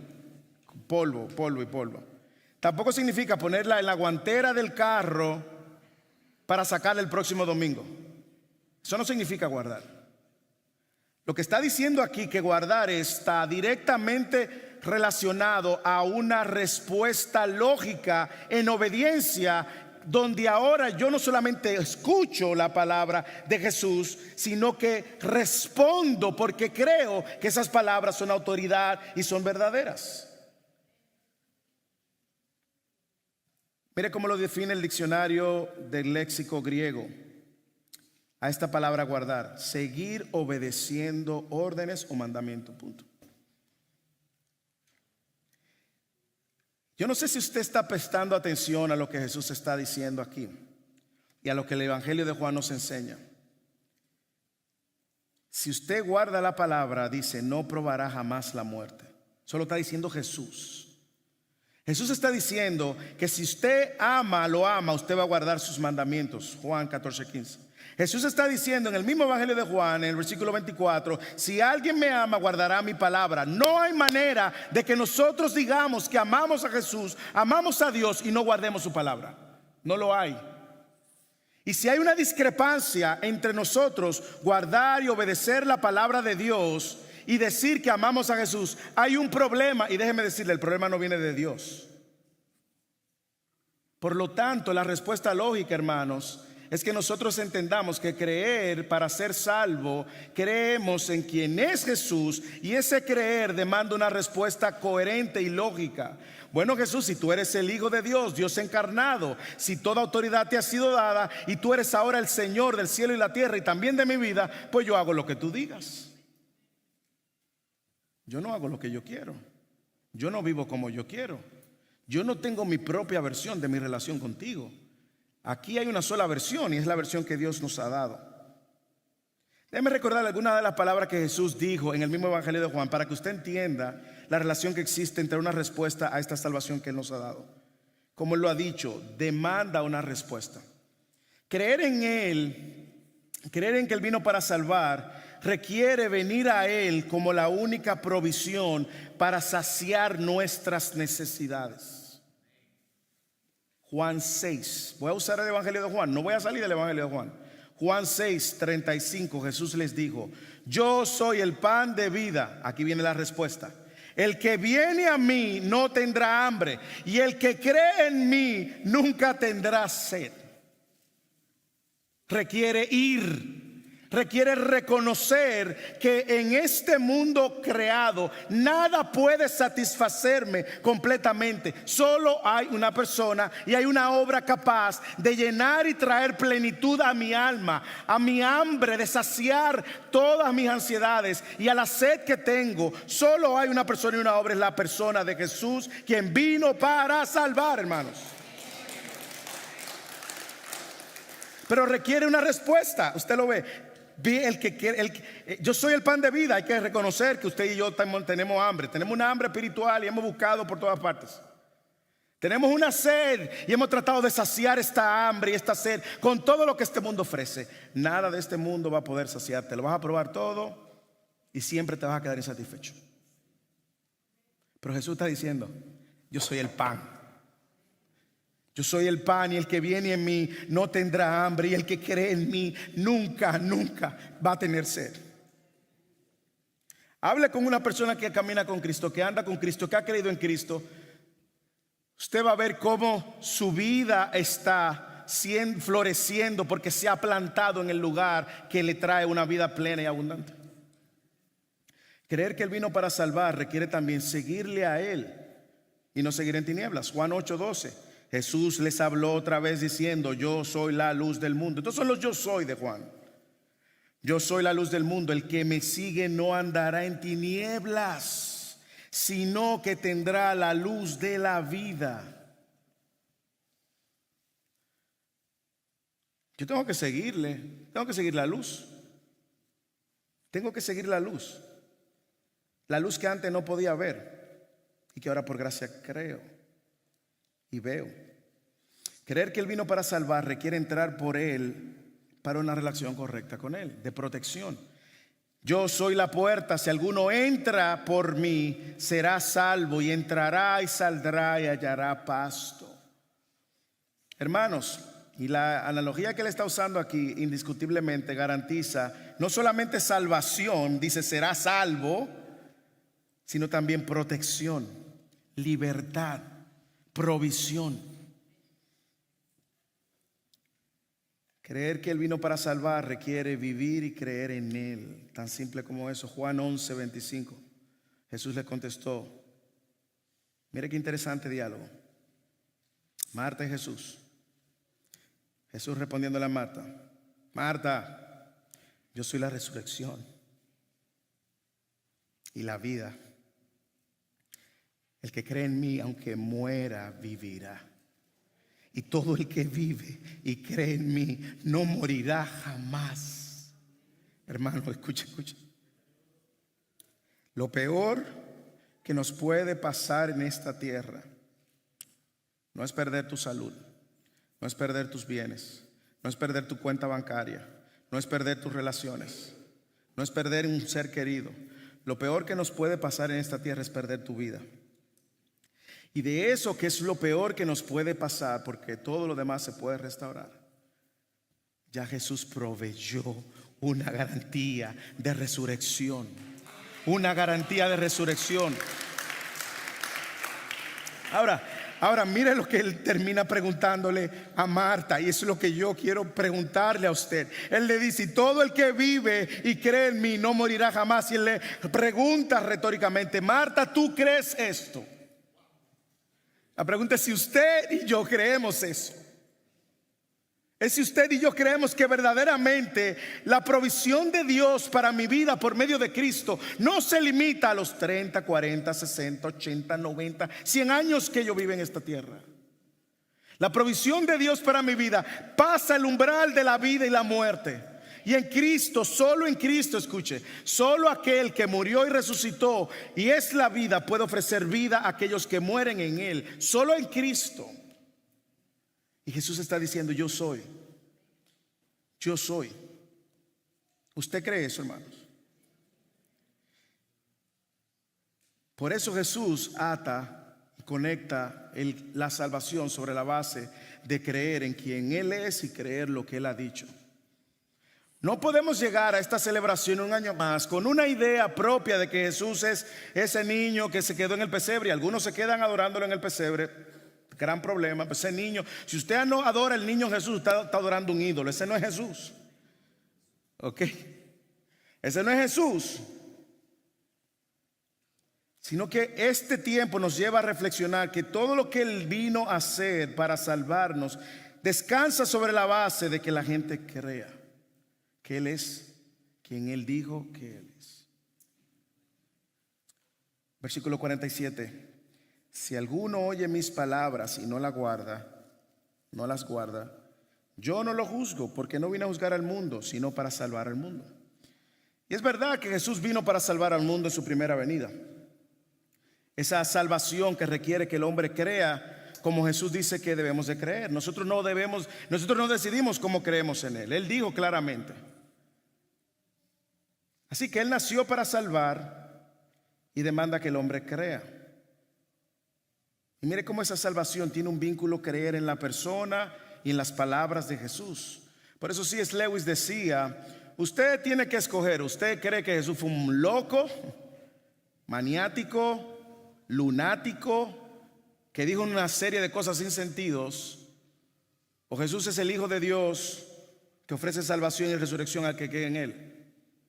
Polvo y polvo. Tampoco significa ponerla en la guantera del carro para sacarla el próximo domingo. Eso no significa guardar. Lo que está diciendo aquí que guardar está directamente relacionado a una respuesta lógica en obediencia, donde ahora yo no solamente escucho la palabra de Jesús, sino que respondo porque creo que esas palabras son autoridad y son verdaderas. Mire cómo lo define el diccionario del léxico griego a esta palabra guardar: seguir obedeciendo órdenes o mandamientos, punto. Yo no sé si usted está prestando atención a lo que Jesús está diciendo aquí y a lo que el Evangelio de Juan nos enseña. Si usted guarda la palabra, dice, no probará jamás la muerte. Eso lo está diciendo Jesús. Jesús está diciendo que si usted lo ama, usted va a guardar sus mandamientos. Juan 14:15. Jesús está diciendo en el mismo Evangelio de Juan, en el versículo 24, si alguien me ama, guardará mi palabra. No hay manera de que nosotros digamos que amamos a Jesús, amamos a Dios y no guardemos su palabra. No lo hay. Y si hay una discrepancia entre nosotros guardar y obedecer la palabra de Dios y decir que amamos a Jesús, hay un problema. Y déjeme decirle, el problema no viene de Dios. Por lo tanto, la respuesta lógica, hermanos, es que nosotros entendamos que creer para ser salvo, creemos en quien es Jesús, y ese creer demanda una respuesta coherente y lógica. Bueno, Jesús, si tú eres el Hijo de Dios, Dios encarnado, si toda autoridad te ha sido dada y tú eres ahora el Señor del cielo y la tierra y también de mi vida, pues yo hago lo que tú digas. Yo no hago lo que yo quiero. Yo no vivo como yo quiero. Yo no tengo mi propia versión de mi relación contigo. Aquí hay una sola versión y es la versión que Dios nos ha dado. Déjeme recordar algunas de las palabras que Jesús dijo en el mismo Evangelio de Juan para que usted entienda la relación que existe entre una respuesta a esta salvación que Él nos ha dado. Como Él lo ha dicho, demanda una respuesta. Creer en que Él vino para salvar, requiere venir a Él como la única provisión para saciar nuestras necesidades. Juan 6, voy a usar el Evangelio de Juan, no voy a salir del Evangelio de Juan. Juan 6:35, Jesús les dijo, yo soy el pan de vida. Aquí viene la respuesta. El que viene a mí no tendrá hambre, y el que cree en mí nunca tendrá sed. Requiere requiere reconocer que en este mundo creado nada puede satisfacerme completamente. Solo hay una persona y hay una obra capaz de llenar y traer plenitud a mi alma, a mi hambre, de saciar todas mis ansiedades y a la sed que tengo. Solo hay una persona y una obra, es la persona de Jesús, quien vino para salvar, hermanos. Pero requiere una respuesta. Usted lo ve. Yo soy el pan de vida. Hay que reconocer que usted y yo tenemos hambre. Tenemos una hambre espiritual y hemos buscado por todas partes. Tenemos una sed y hemos tratado de saciar esta hambre y esta sed con todo lo que este mundo ofrece. Nada de este mundo va a poder saciarte. Lo vas a probar todo y siempre te vas a quedar insatisfecho. Pero Jesús está diciendo, yo soy el pan. Yo soy el pan, y el que viene en mí no tendrá hambre, y el que cree en mí nunca va a tener sed. Hable con una persona que camina con Cristo, que anda con Cristo, que ha creído en Cristo. Usted va a ver cómo su vida está floreciendo porque se ha plantado en el lugar que le trae una vida plena y abundante. Creer que Él vino para salvar requiere también seguirle a Él y no seguir en tinieblas. Juan 8:12. Jesús les habló otra vez diciendo, yo soy la luz del mundo. Estos son los yo soy de Juan. Yo soy la luz del mundo. El que me sigue no andará en tinieblas, sino que tendrá la luz de la vida. Yo tengo que seguirle. Tengo que seguir la luz. Tengo que seguir la luz. La luz que antes no podía ver y que ahora por gracia creo y veo. Creer que Él vino para salvar requiere entrar por Él para una relación correcta con Él, de protección. Yo soy la puerta, si alguno entra por mí, será salvo, y entrará y saldrá y hallará pasto. Hermanos, y la analogía que él está usando aquí indiscutiblemente garantiza no solamente salvación, dice será salvo, sino también protección, libertad, provisión. Creer que Él vino para salvar requiere vivir y creer en Él. Tan simple como eso. Juan 11:25. Jesús le contestó. Mire qué interesante diálogo. Marta y Jesús. Jesús respondiéndole a Marta. Marta, yo soy la resurrección y la vida. El que cree en mí, aunque muera, vivirá. Y todo el que vive y cree en mí no morirá jamás. Hermano, escucha. Lo peor que nos puede pasar en esta tierra no es perder tu salud, no es perder tus bienes, no es perder tu cuenta bancaria, no es perder tus relaciones, no es perder un ser querido. Lo peor que nos puede pasar en esta tierra es perder tu vida. Y de eso, que es lo peor que nos puede pasar, porque todo lo demás se puede restaurar, ya Jesús proveyó una garantía de resurrección. Una garantía de resurrección. Ahora mire lo que él termina preguntándole a Marta, y eso es lo que yo quiero preguntarle a usted. Él le dice: todo el que vive y cree en mí no morirá jamás. Y él le pregunta retóricamente: Marta, ¿tú crees esto? La pregunta es si usted y yo creemos eso. Es si usted y yo creemos que verdaderamente la provisión de Dios para mi vida por medio de Cristo no se limita a los 30, 40, 60, 80, 90, 100 años que yo vivo en esta tierra. La provisión de Dios para mi vida pasa el umbral de la vida y la muerte. Y en Cristo, solo en Cristo, escuche, solo aquel que murió y resucitó y es la vida puede ofrecer vida a aquellos que mueren en Él. Solo en Cristo. Y Jesús está diciendo: yo soy. Yo soy. ¿Usted cree eso, hermanos? Por eso Jesús ata y conecta la salvación sobre la base de creer en quien Él es y creer lo que Él ha dicho. No podemos llegar a esta celebración un año más con una idea propia de que Jesús es ese niño que se quedó en el pesebre. Algunos se quedan adorándolo en el pesebre. Gran problema. Pues ese niño, si usted no adora al niño Jesús, está adorando un ídolo. Ese no es Jesús. Ok. Ese no es Jesús. Sino que este tiempo nos lleva a reflexionar que todo lo que Él vino a hacer para salvarnos descansa sobre la base de que la gente crea que Él es quien Él dijo que Él es. Versículo 47. Si alguno oye mis palabras y no las guarda, yo no lo juzgo, porque no vine a juzgar al mundo, sino para salvar al mundo. Y es verdad que Jesús vino para salvar al mundo en su primera venida. Esa salvación que requiere que el hombre crea como Jesús dice que debemos de creer. Nosotros no decidimos cómo creemos en Él. Él dijo claramente. Así que Él nació para salvar y demanda que el hombre crea. Y mire cómo esa salvación tiene un vínculo: creer en la persona y en las palabras de Jesús. Por eso C.S. Lewis decía: usted tiene que escoger. ¿Usted cree que Jesús fue un loco, maniático, lunático, que dijo una serie de cosas sin sentidos? ¿O Jesús es el Hijo de Dios que ofrece salvación y resurrección al que cree en Él?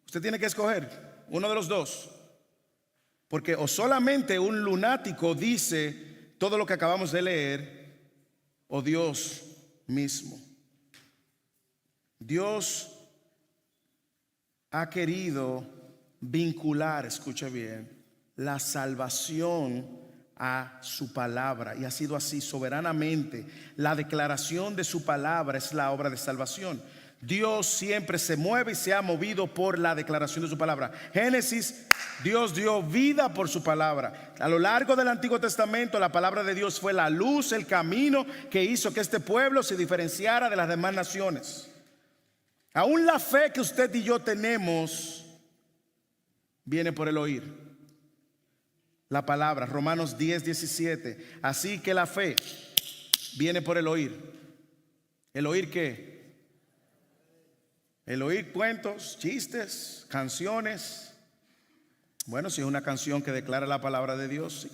Usted tiene que escoger uno de los dos. Porque o solamente un lunático dice todo lo que acabamos de leer, o Dios mismo. Dios ha querido vincular, escuche bien, la salvación a su palabra, y ha sido así soberanamente. La declaración de su palabra es la obra de salvación. Dios siempre se mueve y se ha movido por la declaración de su palabra. Génesis, Dios dio vida por su palabra. A lo largo del Antiguo Testamento, la palabra de Dios fue la luz, el camino que hizo que este pueblo se diferenciara de las demás naciones. Aún la fe que usted y yo tenemos viene por el oír. La palabra, Romanos 10:17. Así que la fe viene por el oír. ¿El oír qué? El oír cuentos, chistes, canciones. Bueno, si es una canción que declara la palabra de Dios, sí.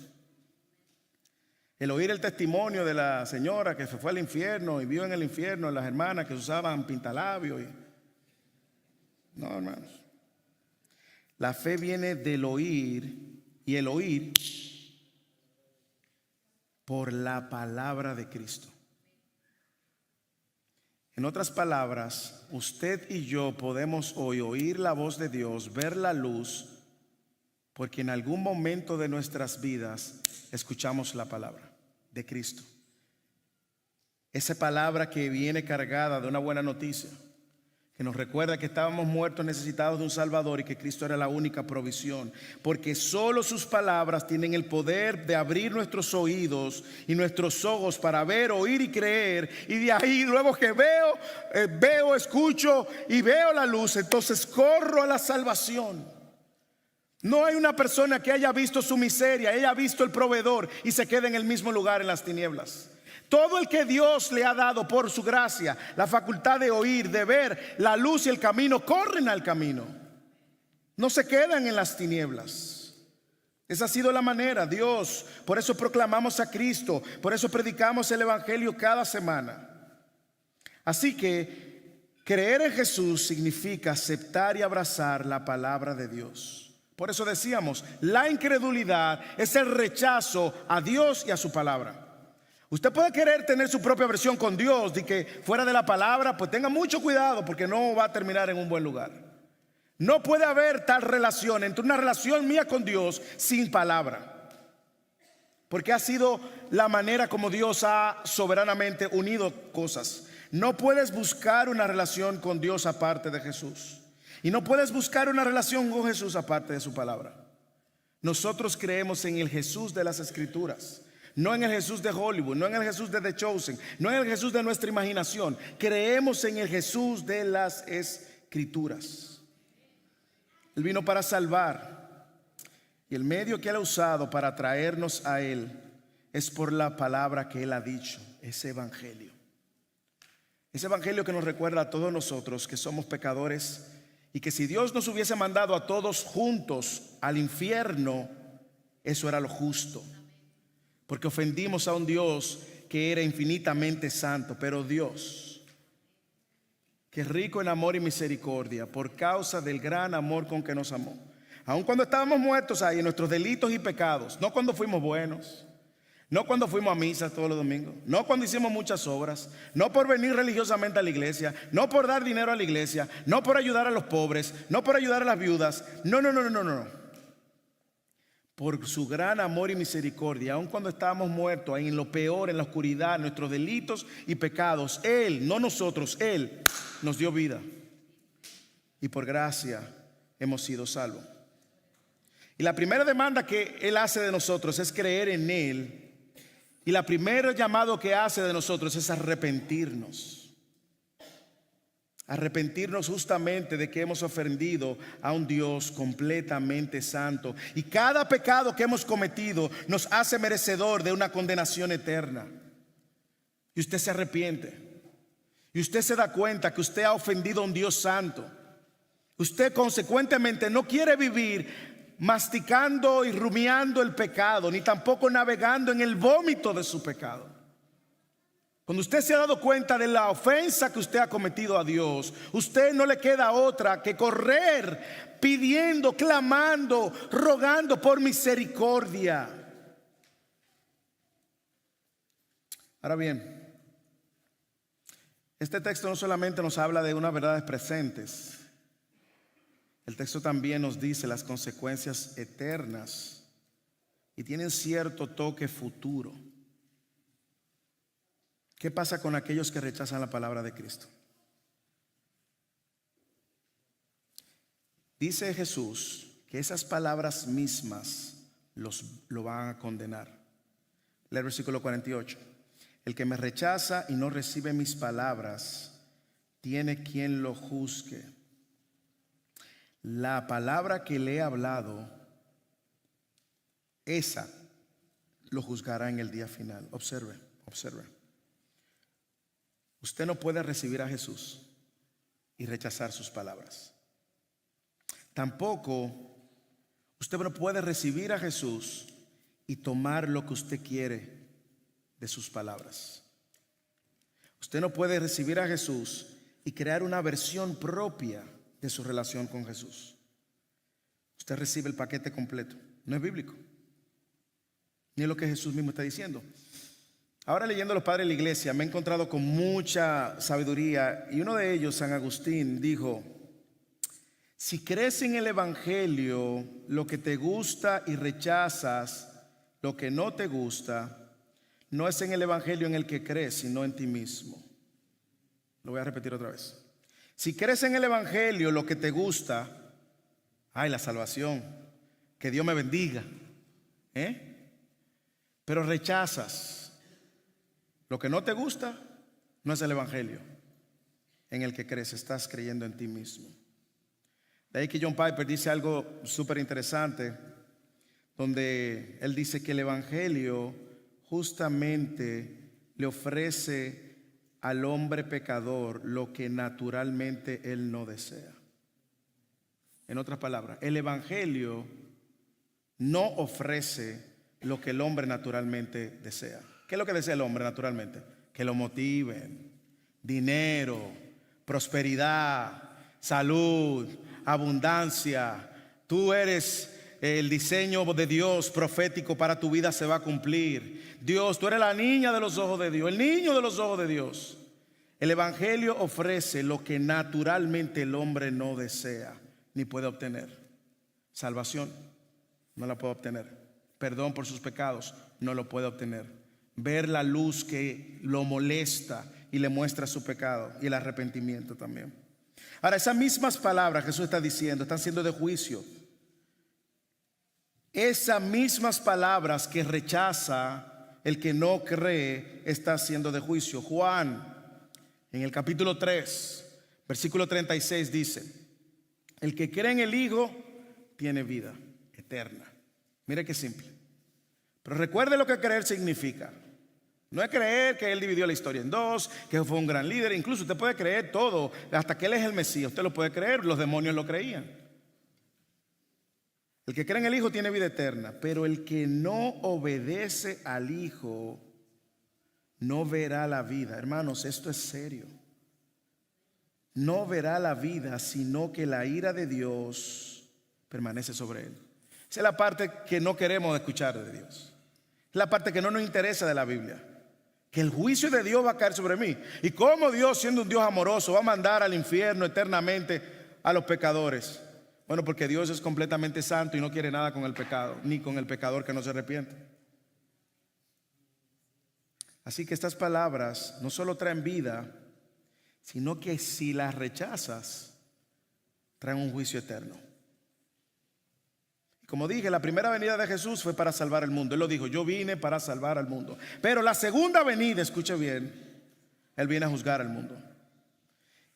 El oír el testimonio de la señora que se fue al infierno y vio en el infierno a las hermanas que usaban pintalabios. No, hermanos. La fe viene del oír, y el oír por la palabra de Cristo. En otras palabras, usted y yo podemos hoy oír la voz de Dios, ver la luz, porque en algún momento de nuestras vidas escuchamos la palabra de Cristo. Esa palabra que viene cargada de una buena noticia, que nos recuerda que estábamos muertos, necesitados de un Salvador, y que Cristo era la única provisión, porque solo sus palabras tienen el poder de abrir nuestros oídos y nuestros ojos para ver, oír y creer. Y de ahí, luego que veo, escucho y veo la luz, entonces corro a la salvación. No hay una persona que haya visto su miseria, haya visto el proveedor y se quede en el mismo lugar en las tinieblas. Todo el que Dios le ha dado por su gracia la facultad de oír, de ver la luz y el camino, corren al camino. No se quedan en las tinieblas. Esa ha sido la manera, Dios. Por eso proclamamos a Cristo, por eso predicamos el Evangelio cada semana. Así que creer en Jesús significa aceptar y abrazar la palabra de Dios. Por eso decíamos, la incredulidad es el rechazo a Dios y a su palabra. Usted puede querer tener su propia versión con Dios, de que fuera de la palabra, pues tenga mucho cuidado porque no va a terminar en un buen lugar. No puede haber tal relación entre una relación mía con Dios sin palabra, porque ha sido la manera como Dios ha soberanamente unido cosas. No puedes buscar una relación con Dios aparte de Jesús, y no puedes buscar una relación con Jesús aparte de su palabra. Nosotros creemos en el Jesús de las Escrituras, no en el Jesús de Hollywood, no en el Jesús de The Chosen, no en el Jesús de nuestra imaginación. Creemos en el Jesús de las Escrituras. Él vino para salvar, y el medio que Él ha usado para traernos a Él es por la palabra que Él ha dicho, ese evangelio. Ese evangelio que nos recuerda a todos nosotros que somos pecadores, y que si Dios nos hubiese mandado a todos juntos al infierno, eso era lo justo, porque ofendimos a un Dios que era infinitamente santo. Pero Dios, que es rico en amor y misericordia, por causa del gran amor con que nos amó, aun cuando estábamos muertos ahí en nuestros delitos y pecados, no cuando fuimos buenos, no cuando fuimos a misa todos los domingos, no cuando hicimos muchas obras, no por venir religiosamente a la iglesia, no por dar dinero a la iglesia, no por ayudar a los pobres, no por ayudar a las viudas, no. Por su gran amor y misericordia, aun cuando estábamos muertos ahí en lo peor, en la oscuridad, nuestros delitos y pecados, Él, no nosotros, Él nos dio vida, y por gracia hemos sido salvos. Y la primera demanda que Él hace de nosotros es creer en Él. Y la primera llamado que hace de nosotros es arrepentirnos. Arrepentirnos justamente de que hemos ofendido a un Dios completamente santo. Y cada pecado que hemos cometido nos hace merecedor de una condenación eterna. Y usted se arrepiente. Y usted se da cuenta que usted ha ofendido a un Dios santo. Usted consecuentemente no quiere vivir masticando y rumiando el pecado, ni tampoco navegando en el vómito de su pecado. Cuando usted se ha dado cuenta de la ofensa que usted ha cometido a Dios, usted no le queda otra que correr pidiendo, clamando, rogando por misericordia. Ahora bien, este texto no solamente nos habla de unas verdades presentes, el texto también nos dice las consecuencias eternas y tienen cierto toque futuro. ¿Qué pasa con aquellos que rechazan la palabra de Cristo? Dice Jesús que esas palabras mismas lo van a condenar. Lee el versículo 48. El que me rechaza y no recibe mis palabras, tiene quien lo juzgue. la palabra que le he hablado, esa lo juzgará en el día final. Observe, observe. Usted no puede recibir a Jesús y rechazar sus palabras. Tampoco usted no puede recibir a Jesús y tomar lo que usted quiere de sus palabras. Usted no puede recibir a Jesús y crear una versión propia de su relación con Jesús. Usted recibe el paquete completo. No es bíblico, ni es lo que Jesús mismo está diciendo. Ahora, leyendo los padres de la iglesia, me he encontrado con mucha sabiduría, y uno de ellos, San Agustín, dijo: si crees en el evangelio lo que te gusta y rechazas lo que no te gusta, no es en el evangelio en el que crees, sino en ti mismo. Lo voy a repetir otra vez. Si crees en el evangelio lo que te gusta, ay, la salvación, que Dios me bendiga, pero rechazas lo que no te gusta, no es el evangelio en el que crees, estás creyendo en ti mismo. De ahí que John Piper dice algo súper interesante, donde él dice que el evangelio justamente le ofrece al hombre pecador lo que naturalmente él no desea. En otras palabras, el evangelio no ofrece lo que el hombre naturalmente desea. ¿Qué es lo que desea el hombre naturalmente? Que lo motiven: dinero, prosperidad, salud, abundancia. Tú eres el diseño de Dios profético para tu vida, se va a cumplir. Dios, tú eres la niña de los ojos de Dios, el niño de los ojos de Dios. El evangelio ofrece lo que naturalmente el hombre no desea ni puede obtener. Salvación, no la puede obtener. Perdón por sus pecados, no lo puede obtener. Ver la luz que lo molesta y le muestra su pecado, y el arrepentimiento también. Ahora, esas mismas palabras Jesús está diciendo están siendo de juicio. Esas mismas palabras que rechaza el que no cree, está siendo de juicio. Juan, en el capítulo 3, versículo 36 dice: el que cree en el Hijo tiene vida eterna. Mire qué simple. Pero recuerde lo que creer significa. No es creer que Él dividió la historia en dos, que fue un gran líder. Incluso usted puede creer todo, hasta que Él es el Mesías. Usted lo puede creer, los demonios lo creían. El que cree en el Hijo tiene vida eterna, pero el que no obedece al Hijo no verá la vida. Hermanos, esto es serio. No verá la vida, sino que la ira de Dios permanece sobre él. Esa es la parte que no queremos escuchar de Dios. Es la parte que no nos interesa de la Biblia. Que el juicio de Dios va a caer sobre mí. Y cómo Dios, siendo un Dios amoroso, va a mandar al infierno eternamente a los pecadores. Bueno, porque Dios es completamente santo y no quiere nada con el pecado, ni con el pecador que no se arrepiente. Así que estas palabras no solo traen vida, sino que si las rechazas, traen un juicio eterno. Como dije, la primera venida de Jesús fue para salvar el mundo. Él lo dijo: yo vine para salvar al mundo. Pero la segunda venida, escuche bien, Él viene a juzgar al mundo.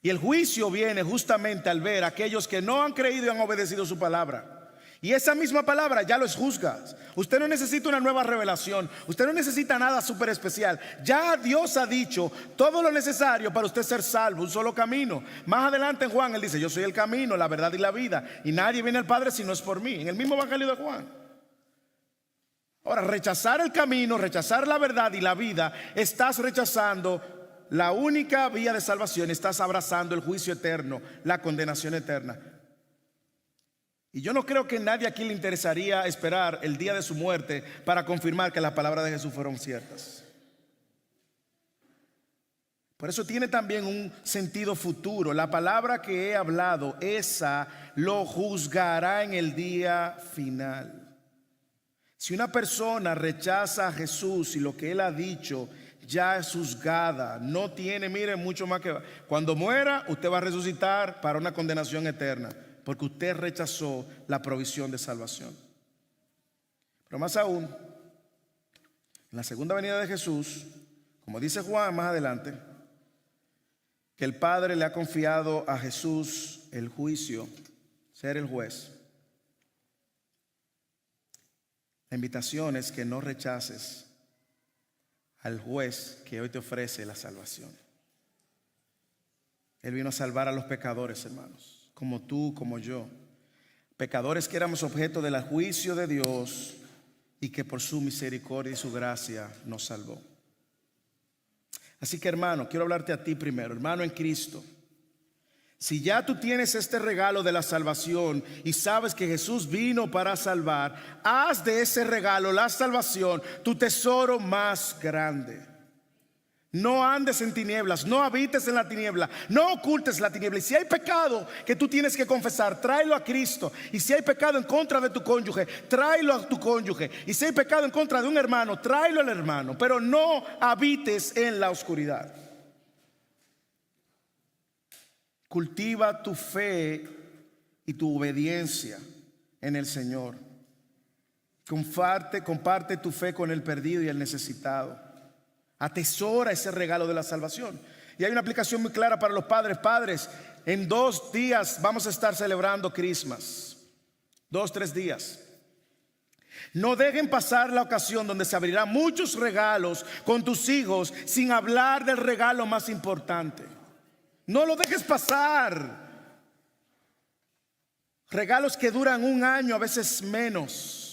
Y el juicio viene justamente al ver a aquellos que no han creído y han obedecido su palabra. Y esa misma palabra ya los juzga. Usted no necesita una nueva revelación. Usted no necesita nada súper especial. Ya Dios ha dicho todo lo necesario para usted ser salvo. Un solo camino. Más adelante en Juan Él dice: yo soy el camino, la verdad y la vida, y nadie viene al Padre si no es por mí. En el mismo evangelio de Juan. Ahora, rechazar el camino, rechazar la verdad y la vida, estás rechazando la única vía de salvación. Estás abrazando el juicio eterno, la condenación eterna. Y yo no creo que a nadie aquí le interesaría esperar el día de su muerte para confirmar que las palabras de Jesús fueron ciertas. Por eso tiene también un sentido futuro. La palabra que he hablado, esa lo juzgará en el día final. Si una persona rechaza a Jesús y lo que Él ha dicho, ya es juzgada. No tiene, mire, mucho más que... Cuando muera, usted va a resucitar para una condenación eterna, porque usted rechazó la provisión de salvación. Pero más aún, en la segunda venida de Jesús, como dice Juan más adelante, que el Padre le ha confiado a Jesús el juicio. ser el juez. La invitación es que no rechaces al juez que hoy te ofrece la salvación. Él vino a salvar a los pecadores, hermanos, como tú, como yo. Pecadores que éramos objeto del juicio de Dios y que por su misericordia y su gracia nos salvó. Así que, hermano, quiero hablarte a ti primero, hermano en Cristo. Si ya tú tienes este regalo de la salvación y sabes que Jesús vino para salvar, haz de ese regalo, la salvación, tu tesoro más grande. No andes en tinieblas, no habites en la tiniebla, no ocultes la tiniebla. Y si hay pecado que tú tienes que confesar, tráelo a Cristo. Y si hay pecado en contra de tu cónyuge, tráelo a tu cónyuge. Y si hay pecado en contra de un hermano, tráelo al hermano. Pero no habites en la oscuridad. Cultiva tu fe y tu obediencia en el Señor. Comparte tu fe con el perdido y el necesitado. Atesora ese regalo de la salvación. Y hay una aplicación muy clara para los padres. Padres, en 2 días vamos a estar celebrando Christmas. 2-3 días. No dejen pasar la ocasión donde se abrirán muchos regalos con tus hijos sin hablar del regalo más importante. No lo dejes pasar. Regalos que duran 1 año, a veces menos.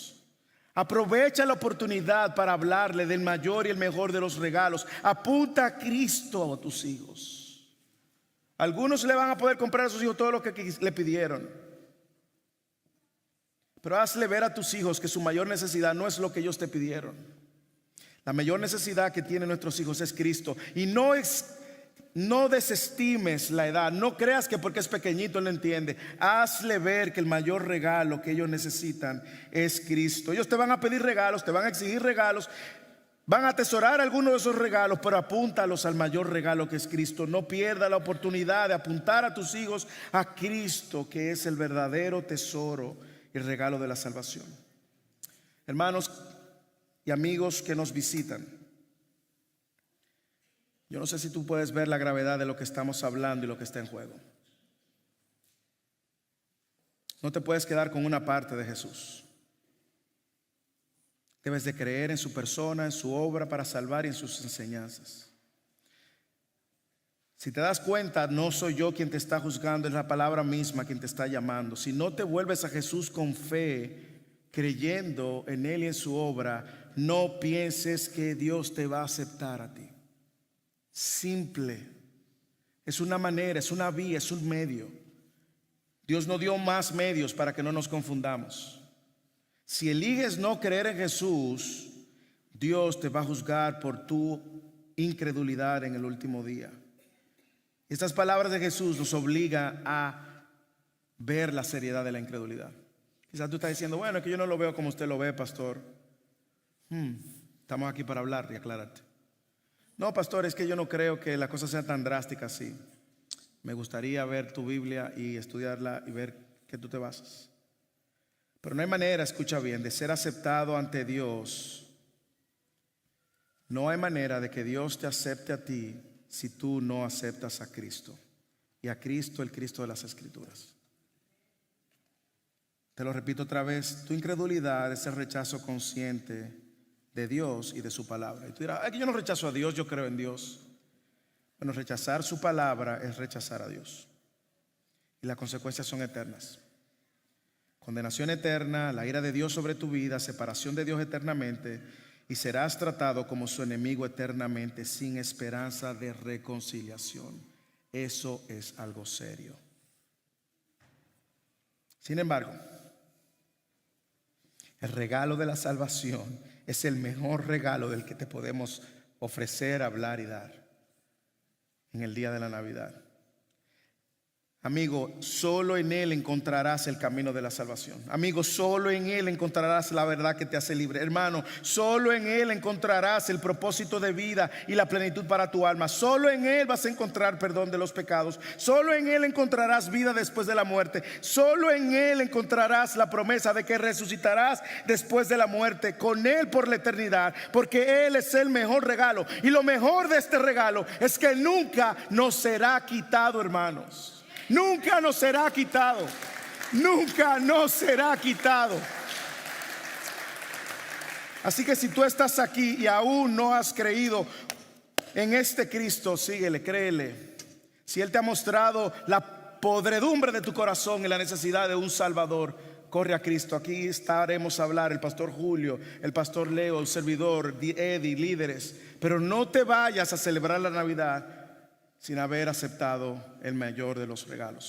Aprovecha la oportunidad para hablarle del mayor y el mejor de los regalos. Apunta a Cristo a tus hijos. Algunos le van a poder comprar a sus hijos todo lo que le pidieron. Pero hazle ver a tus hijos que su mayor necesidad no es lo que ellos te pidieron. La mayor necesidad que tienen nuestros hijos es Cristo. Y no desestimes la edad. No creas que porque es pequeñito él no entiende. Hazle ver que el mayor regalo que ellos necesitan es Cristo. Ellos te van a pedir regalos, te van a exigir regalos, van a atesorar algunos de esos regalos, pero apúntalos al mayor regalo que es Cristo. No pierda la oportunidad de apuntar a tus hijos a Cristo, que es el verdadero tesoro y regalo de la salvación. Hermanos y amigos que nos visitan, yo no sé si tú puedes ver la gravedad de lo que estamos hablando y lo que está en juego. No te puedes quedar con una parte de Jesús. Debes de creer en su persona, en su obra para salvar y en sus enseñanzas. Si te das cuenta, no soy yo quien te está juzgando, es la palabra misma quien te está llamando. Si no te vuelves a Jesús con fe, creyendo en Él y en su obra, no pienses que Dios te va a aceptar a ti. Simple. Es una manera, es una vía, es un medio. Dios no dio más medios para que no nos confundamos. Si eliges no creer en Jesús, Dios te va a juzgar por tu incredulidad en el último día. Estas palabras de Jesús nos obligan a ver la seriedad de la incredulidad. Quizás tú estás diciendo, bueno, es que yo no lo veo como usted lo ve, pastor. Estamos aquí para hablar y aclararte. No, pastor, es que yo no creo que la cosa sea tan drástica así. Me gustaría ver tu Biblia y estudiarla y ver qué tú te basas. Pero no hay manera, escucha bien, de ser aceptado ante Dios. No hay manera de que Dios te acepte a ti si tú no aceptas a Cristo. Y a Cristo, el Cristo de las Escrituras. Te lo repito otra vez, tu incredulidad es el rechazo consciente de Dios y de su palabra. Y tú dirás, es que yo no rechazo a Dios, yo creo en Dios. Bueno, rechazar su palabra es rechazar a Dios. Y las consecuencias son eternas. Condenación eterna, la ira de Dios sobre tu vida, separación de Dios eternamente, y serás tratado como su enemigo eternamente, sin esperanza de reconciliación. Eso es algo serio. Sin embargo, el regalo de la salvación es el mejor regalo del que te podemos ofrecer, hablar y dar en el día de la Navidad. Amigo, solo en Él encontrarás el camino de la salvación. Amigo, solo en Él encontrarás la verdad que te hace libre. Hermano, solo en Él encontrarás el propósito de vida y la plenitud para tu alma. Solo en Él vas a encontrar perdón de los pecados. Solo en Él encontrarás vida después de la muerte. Solo en Él encontrarás la promesa de que resucitarás después de la muerte con Él por la eternidad, porque Él es el mejor regalo. Y lo mejor de este regalo es que nunca nos será quitado, hermanos. Nunca nos será quitado. nunca nos será quitado. Así que si tú estás aquí y aún no has creído en este Cristo, síguele, créele. Si Él te ha mostrado la podredumbre de tu corazón y la necesidad de un Salvador, corre a Cristo. Aquí estaremos a hablar el pastor Julio, el pastor Leo, el servidor, Eddie, líderes. Pero no te vayas a celebrar la Navidad sin haber aceptado el mayor de los regalos.